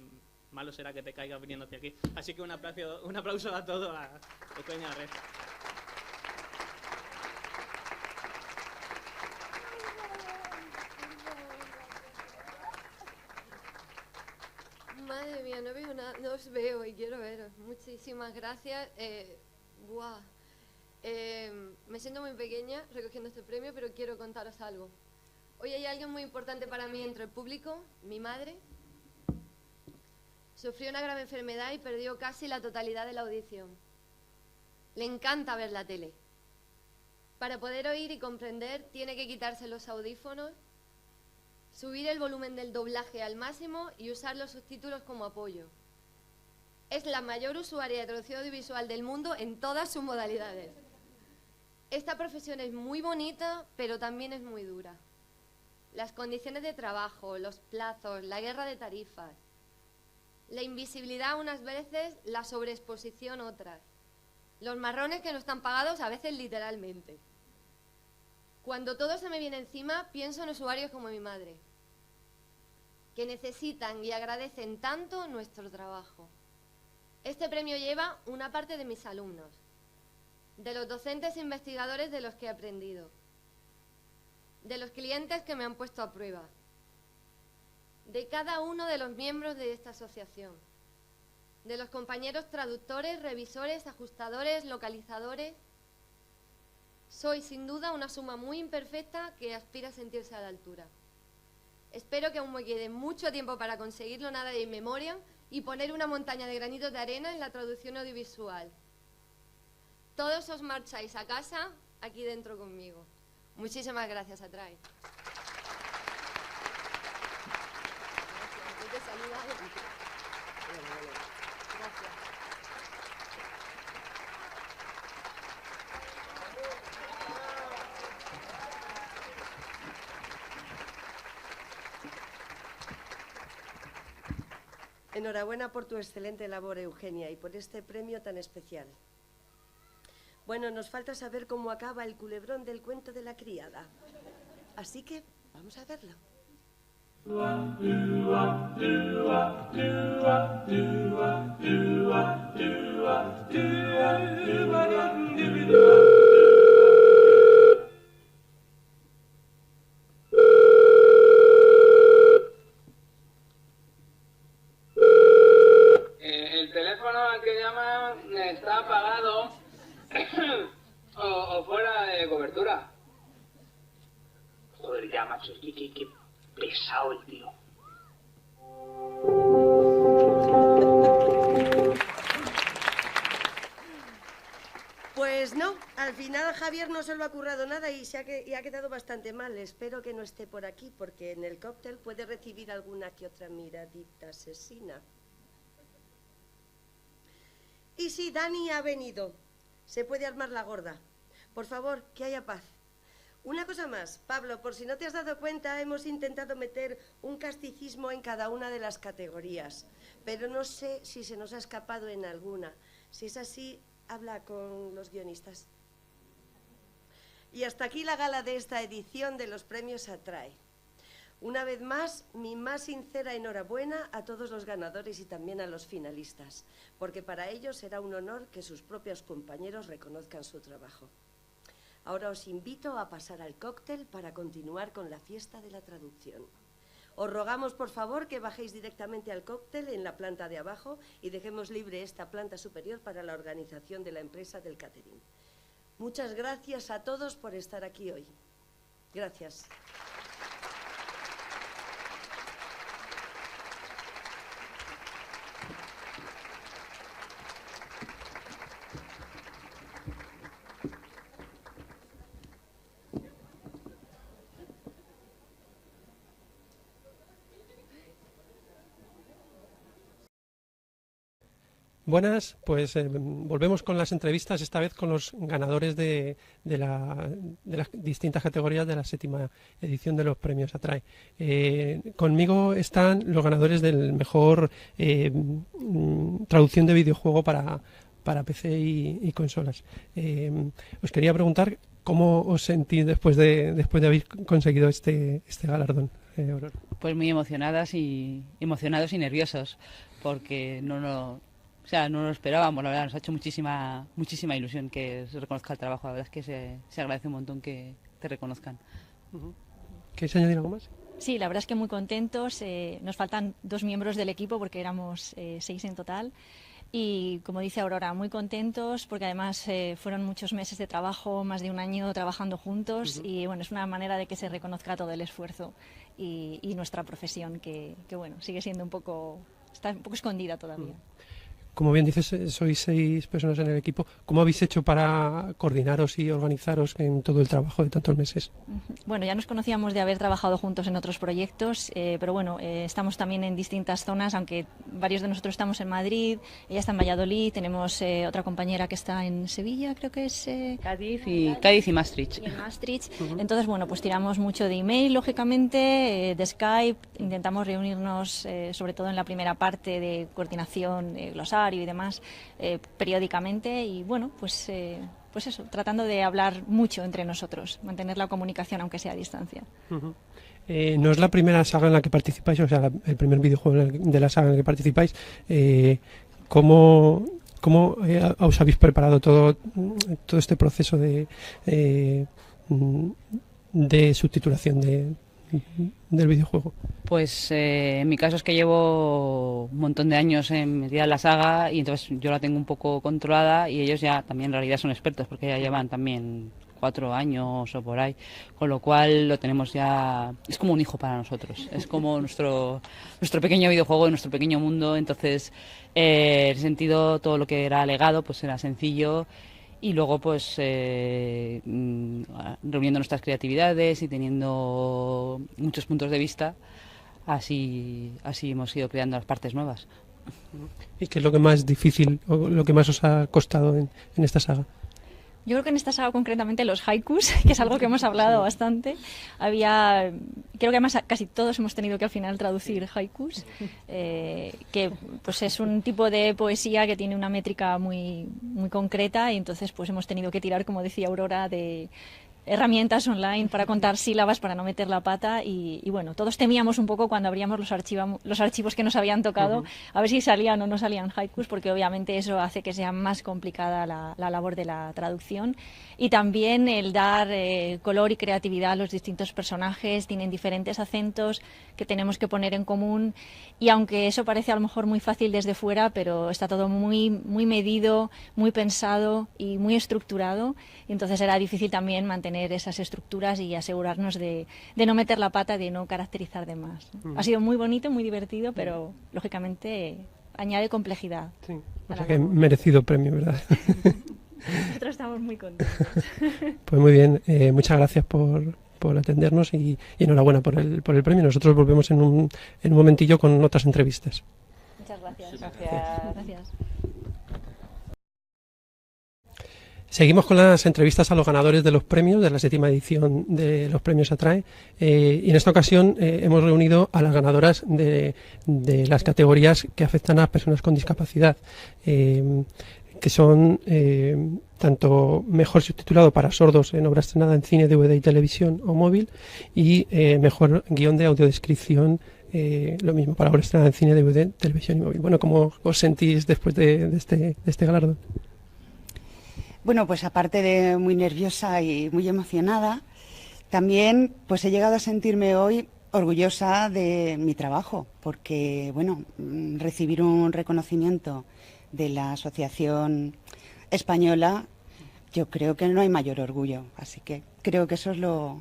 malo será que te caigas viniendo hacia aquí. Así que un aplauso a todos a Eugenia Red. Madre mía, no veo nada, no os veo y quiero veros. Muchísimas gracias. Buah. Me siento muy pequeña recogiendo este premio, pero quiero contaros algo. Hoy hay alguien muy importante para mí entre el público, mi madre. Sufrió una grave enfermedad y perdió casi la totalidad de la audición. Le encanta ver la tele. Para poder oír y comprender, tiene que quitarse los audífonos, subir el volumen del doblaje al máximo y usar los subtítulos como apoyo. Es la mayor usuaria de traducción audiovisual del mundo en todas sus modalidades. Esta profesión es muy bonita, pero también es muy dura. Las condiciones de trabajo, los plazos, la guerra de tarifas, la invisibilidad unas veces, la sobreexposición otras, los marrones que no están pagados a veces literalmente. Cuando todo se me viene encima, pienso en usuarios como mi madre, que necesitan y agradecen tanto nuestro trabajo. Este premio lleva una parte de mis alumnos, de los docentes e investigadores de los que he aprendido, de los clientes que me han puesto a prueba, de cada uno de los miembros de esta asociación, de los compañeros traductores, revisores, ajustadores, localizadores. Soy sin duda una suma muy imperfecta que aspira a sentirse a la altura. Espero que aún me quede mucho tiempo para conseguirlo, nada de inmemoria, y poner una montaña de granitos de arena en la traducción audiovisual. Todos os marcháis a casa aquí dentro conmigo. Muchísimas gracias, Atray. Gracias. Enhorabuena por tu excelente labor, Eugenia, y por este premio tan especial. Bueno, nos falta saber cómo acaba el culebrón del cuento de la criada. Así que vamos a verlo. El teléfono al que llama está apagado o fuera de cobertura. Joder, ya, macho, qué pesado el tío. Pues no, al final Javier no se lo ha currado nada y ha quedado bastante mal. Espero que no esté por aquí, porque en el cóctel puede recibir alguna que otra miradita asesina. Y sí, Dani ha venido. Se puede armar la gorda. Por favor, que haya paz. Una cosa más, Pablo, por si no te has dado cuenta, hemos intentado meter un casticismo en cada una de las categorías, pero no sé si se nos ha escapado en alguna. Si es así, habla con los guionistas. Y hasta aquí la gala de esta edición de los premios Atray. Una vez más, mi más sincera enhorabuena a todos los ganadores y también a los finalistas, porque para ellos será un honor que sus propios compañeros reconozcan su trabajo. Ahora os invito a pasar al cóctel para continuar con la fiesta de la traducción. Os rogamos, por favor, que bajéis directamente al cóctel en la planta de abajo y dejemos libre esta planta superior para la organización de la empresa del catering. Muchas gracias a todos por estar aquí hoy. Gracias. Buenas, pues volvemos con las entrevistas, esta vez con los ganadores de las distintas categorías de la 7ª edición de los premios Atrae. Conmigo están los ganadores del mejor traducción de videojuego para PC y consolas. Os quería preguntar cómo os sentís después de haber conseguido este galardón, Aurora. Pues muy emocionados y nerviosos, porque no lo esperábamos, la verdad, nos ha hecho muchísima ilusión que se reconozca el trabajo, la verdad es que se agradece un montón que te reconozcan. ¿Queréis añadir algo más? Sí, la verdad es que muy contentos, nos faltan 2 miembros del equipo porque éramos 6 en total. Y como dice Aurora, muy contentos porque además fueron muchos meses de trabajo, más de un año trabajando juntos y bueno, es una manera de que se reconozca todo el esfuerzo y nuestra profesión que bueno, sigue siendo está un poco escondida todavía. Como bien dices, sois 6 personas en el equipo. ¿Cómo habéis hecho para coordinaros y organizaros en todo el trabajo de tantos meses? Bueno, ya nos conocíamos de haber trabajado juntos en otros proyectos, pero bueno, estamos también en distintas zonas, aunque varios de nosotros estamos en Madrid, ella está en Valladolid, tenemos otra compañera que está en Sevilla, creo que es... Cádiz y Maastricht. Entonces, bueno, pues tiramos mucho de email, lógicamente, de Skype, intentamos reunirnos sobre todo en la primera parte de coordinación, glosario y demás, periódicamente y bueno, pues eso, tratando de hablar mucho entre nosotros, mantener la comunicación aunque sea a distancia. No es la primera saga en la que participáis, o sea, el primer videojuego de la saga en la que participáis. ¿Cómo os habéis preparado todo este proceso de subtitulación del videojuego? Pues en mi caso es que llevo un montón de años metida en la saga y entonces yo la tengo un poco controlada y ellos ya también en realidad son expertos porque ya llevan también 4 años o por ahí, con lo cual lo tenemos ya, es como un hijo para nosotros, es como nuestro pequeño videojuego, nuestro pequeño mundo, entonces en ese sentido todo lo que era legado pues era sencillo. Y luego, pues, reuniendo nuestras creatividades y teniendo muchos puntos de vista, así hemos ido creando las partes nuevas. ¿Y qué es lo que más difícil o lo que más os ha costado en esta saga? Yo creo que en esta saga concretamente los haikus, que es algo que hemos hablado bastante. Creo que además casi todos hemos tenido que al final traducir haikus, que pues es un tipo de poesía que tiene una métrica muy concreta y entonces pues hemos tenido que tirar, como decía Aurora, de herramientas online para contar sílabas, para no meter la pata y bueno, todos temíamos un poco cuando abríamos los archivos que nos habían tocado, a ver si salían o no salían haikus, porque obviamente eso hace que sea más complicada la labor de la traducción y también el dar color y creatividad a los distintos personajes, tienen diferentes acentos que tenemos que poner en común y aunque eso parece a lo mejor muy fácil desde fuera, pero está todo muy medido, muy pensado y muy estructurado y entonces era difícil también mantener esas estructuras y asegurarnos de no meter la pata, de no caracterizar de más. Ha sido muy bonito, muy divertido, pero lógicamente añade complejidad. Sí. O sea que merecido premio, ¿verdad? Nosotros estamos muy contentos. Pues muy bien, muchas gracias por atendernos y enhorabuena por el premio. Nosotros volvemos en un momentillo con otras entrevistas. Muchas gracias. Gracias. Seguimos con las entrevistas a los ganadores de los premios de la 7ª edición de los premios Atrae y en esta ocasión hemos reunido a las ganadoras de las categorías que afectan a las personas con discapacidad, que son tanto mejor subtitulado para sordos en obra estrenada en cine, DVD y televisión o móvil y mejor guión de audiodescripción, lo mismo para obra estrenada en cine, DVD, televisión y móvil. Bueno, ¿cómo os sentís después de este galardón? Bueno, pues aparte de muy nerviosa y muy emocionada, también pues he llegado a sentirme hoy orgullosa de mi trabajo, porque bueno, recibir un reconocimiento de la Asociación Española, yo creo que no hay mayor orgullo, así que creo que eso es lo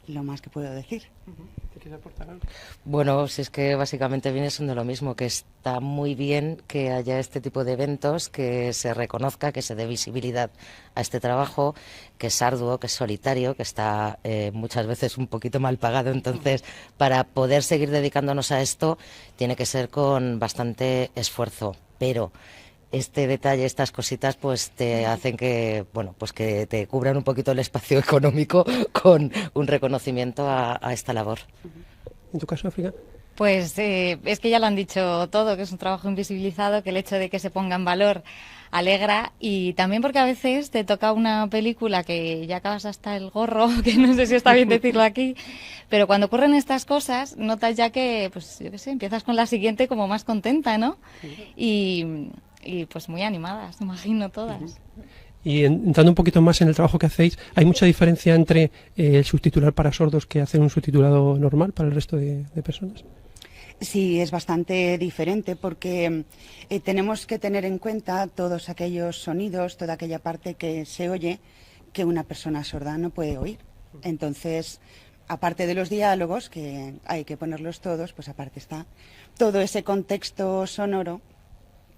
más que puedo decir. Bueno, si es que básicamente viene siendo lo mismo, que está muy bien que haya este tipo de eventos, que se reconozca, que se dé visibilidad a este trabajo, que es arduo, que es solitario, que está muchas veces un poquito mal pagado. Entonces, para poder seguir dedicándonos a esto, tiene que ser con bastante esfuerzo, pero este detalle, estas cositas, pues te hacen que, bueno, pues que te cubran un poquito el espacio económico con un reconocimiento a esta labor. ¿En tu caso, África? Pues es que ya lo han dicho todo, que es un trabajo invisibilizado, que el hecho de que se ponga en valor alegra, y también porque a veces te toca una película que ya acabas hasta el gorro, que no sé si está bien decirlo aquí, pero cuando ocurren estas cosas notas ya que, pues yo qué sé, empiezas con la siguiente como más contenta, ¿no? Y pues muy animadas, imagino todas. Y entrando un poquito más en el trabajo que hacéis, ¿hay mucha diferencia entre el subtitular para sordos que hacer un subtitulado normal para el resto de personas? Sí, es bastante diferente porque tenemos que tener en cuenta todos aquellos sonidos, toda aquella parte que se oye que una persona sorda no puede oír. Entonces, aparte de los diálogos, que hay que ponerlos todos, pues aparte está todo ese contexto sonoro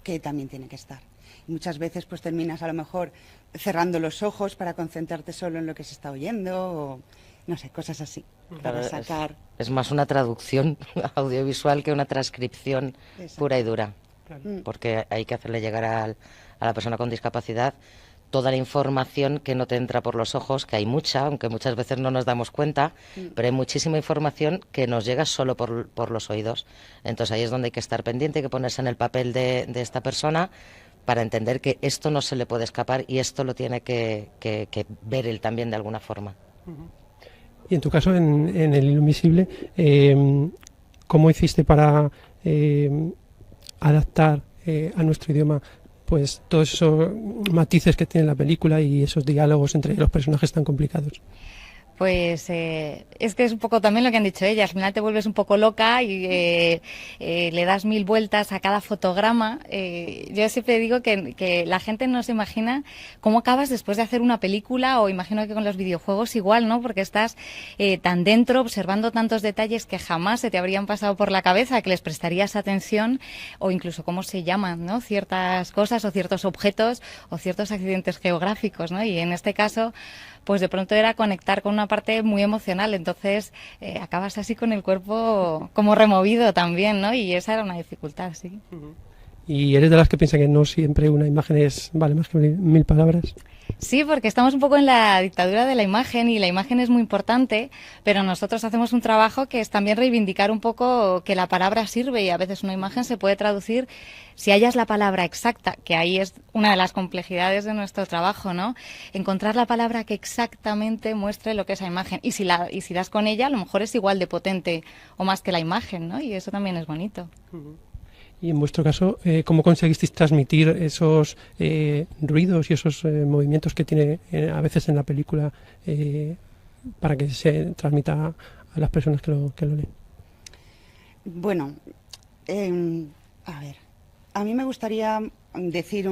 que también tiene que estar. Y muchas veces pues terminas a lo mejor cerrando los ojos para concentrarte solo en lo que se está oyendo o no sé, cosas así, Claro, para sacar. es más una traducción audiovisual que una transcripción pura y dura, porque hay que hacerle llegar a la persona con discapacidad toda la información que no te entra por los ojos, que hay mucha, aunque muchas veces no nos damos cuenta, pero hay muchísima información que nos llega solo por los oídos. Entonces ahí es donde hay que estar pendiente, hay que ponerse en el papel de esta persona para entender que esto no se le puede escapar y esto lo tiene que ver él también de alguna forma. Y en tu caso, en El Hilo Invisible, ¿cómo hiciste para adaptar a nuestro idioma pues todos esos matices que tiene la película y esos diálogos entre los personajes tan complicados? Pues es que es un poco también lo que han dicho ellas, al final te vuelves un poco loca y le das 1000 vueltas a cada fotograma. Yo siempre digo que la gente no se imagina cómo acabas después de hacer una película, o imagino que con los videojuegos igual, ¿no? Porque estás tan dentro, observando tantos detalles que jamás se te habrían pasado por la cabeza, que les prestarías atención, o incluso cómo se llaman, ¿no? Ciertas cosas o ciertos objetos o ciertos accidentes geográficos, ¿no? Y en este caso, pues de pronto era conectar con una parte muy emocional, entonces acabas así con el cuerpo como removido también, ¿no? Y esa era una dificultad, sí. ¿Y eres de las que piensan que no siempre una imagen vale más que 1000 palabras? Sí, porque estamos un poco en la dictadura de la imagen y la imagen es muy importante, pero nosotros hacemos un trabajo que es también reivindicar un poco que la palabra sirve, y a veces una imagen se puede traducir si hallas la palabra exacta, que ahí es una de las complejidades de nuestro trabajo, ¿no? Encontrar la palabra que exactamente muestre lo que es esa imagen, y si das con ella, a lo mejor es igual de potente o más que la imagen, ¿no? Y eso también es bonito. Y en vuestro caso, ¿cómo conseguisteis transmitir esos ruidos y esos movimientos que tiene a veces en la película para que se transmita a las personas que lo leen? Bueno, a ver, a mí me gustaría decir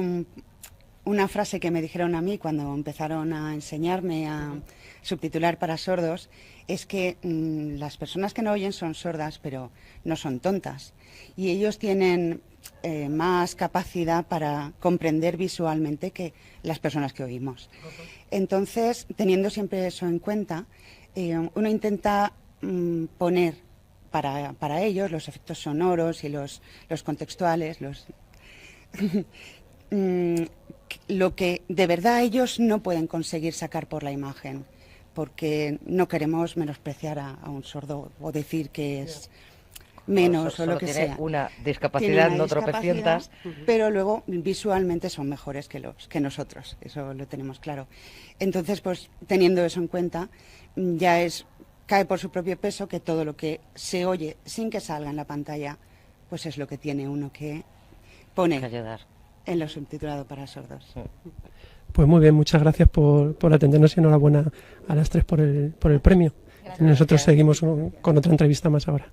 una frase que me dijeron a mí cuando empezaron a enseñarme a subtitular para sordos, es que las personas que no oyen son sordas, pero no son tontas. Y ellos tienen más capacidad para comprender visualmente que las personas que oímos. Entonces, teniendo siempre eso en cuenta, uno intenta poner para ellos los efectos sonoros y los contextuales, lo que de verdad ellos no pueden conseguir sacar por la imagen, porque no queremos menospreciar a un sordo o decir que es menos o lo que tiene sea. Una discapacidad, no tropecientas. Pero luego visualmente son mejores que nosotros, eso lo tenemos claro. Entonces, pues teniendo eso en cuenta, ya cae por su propio peso que todo lo que se oye sin que salga en la pantalla, pues es lo que tiene uno que poner en lo subtitulado para sordos. Pues muy bien, muchas gracias por atendernos y enhorabuena a las 3 por el premio. Gracias. Nosotros seguimos con otra entrevista más ahora.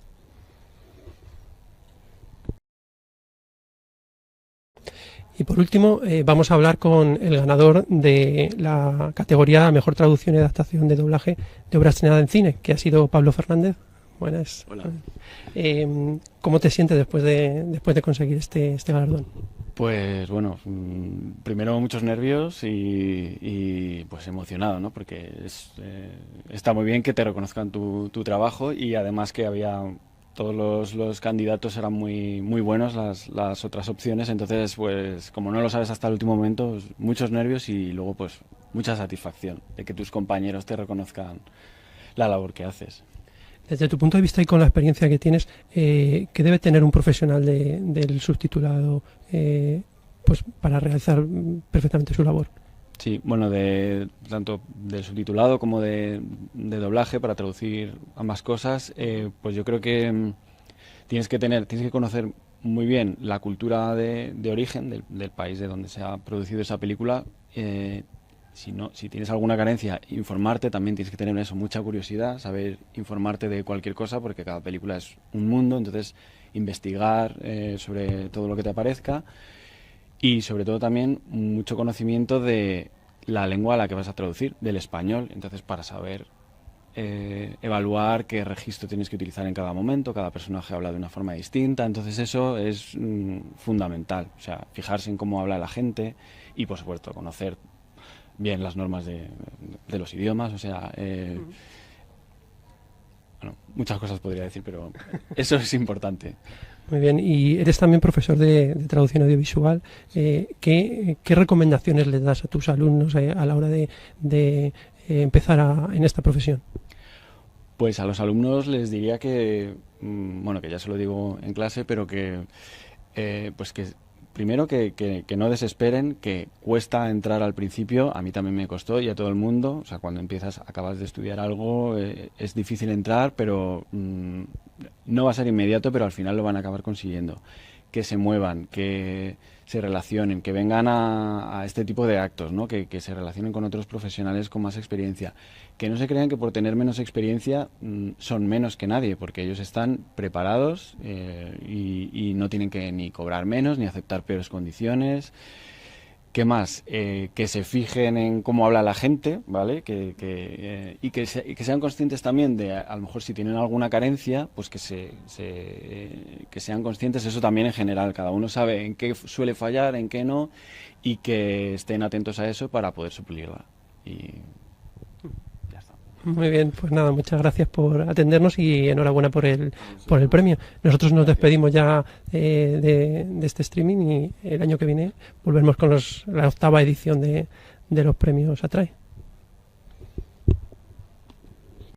Y por último, vamos a hablar con el ganador de la categoría Mejor Traducción y Adaptación de Doblaje de Obra Estrenada en Cine, que ha sido Pablo Fernández. Buenas. Hola. ¿Cómo te sientes después de conseguir este galardón? Pues bueno, primero muchos nervios y pues emocionado, ¿no? Porque está muy bien que te reconozcan tu trabajo, y además que había todos los candidatos eran muy buenos, las otras opciones, entonces pues como no lo sabes hasta el último momento, pues, muchos nervios y luego pues mucha satisfacción de que tus compañeros te reconozcan la labor que haces. Desde tu punto de vista y con la experiencia que tienes, ¿qué debe tener un profesional del subtitulado pues para realizar perfectamente su labor? Sí, bueno, tanto del subtitulado como de doblaje, para traducir ambas cosas, pues yo creo que tienes que conocer muy bien la cultura de origen del país de donde se ha producido esa película. Si tienes alguna carencia, informarte, también tienes que tener eso, mucha curiosidad, saber informarte de cualquier cosa, porque cada película es un mundo, entonces investigar sobre todo lo que te aparezca. Y sobre todo también mucho conocimiento de la lengua a la que vas a traducir, del español, entonces para saber evaluar qué registro tienes que utilizar en cada momento, cada personaje habla de una forma distinta, entonces eso es fundamental, o sea, fijarse en cómo habla la gente y por supuesto conocer bien las normas de los idiomas, o sea, bueno, muchas cosas podría decir, pero eso es importante. Muy bien, y eres también profesor de traducción audiovisual. ¿Qué recomendaciones le das a tus alumnos a la hora de empezar en esta profesión? Pues a los alumnos les diría que, bueno, que ya se lo digo en clase, pero que, pues que primero que no desesperen, que cuesta entrar al principio, a mí también me costó y a todo el mundo, o sea, cuando acabas de estudiar algo, es difícil entrar, pero no va a ser inmediato, pero al final lo van a acabar consiguiendo. Que se muevan, que se relacionen, que vengan a este tipo de actos, ¿no? Que se relacionen con otros profesionales con más experiencia. Que no se crean que por tener menos experiencia son menos que nadie, porque ellos están preparados y no tienen que ni cobrar menos, ni aceptar peores condiciones. ¿Qué más? Que se fijen en cómo habla la gente, ¿vale? Y que sean conscientes también de, a lo mejor si tienen alguna carencia, pues que sean conscientes, eso también en general, cada uno sabe en qué suele fallar, en qué no, y que estén atentos a eso para poder suplirla. Y ya está. Muy bien, pues nada, muchas gracias por atendernos y enhorabuena por el premio. Nosotros nos despedimos ya de este streaming y el año que viene volvemos con la 8ª edición de los premios Atrae.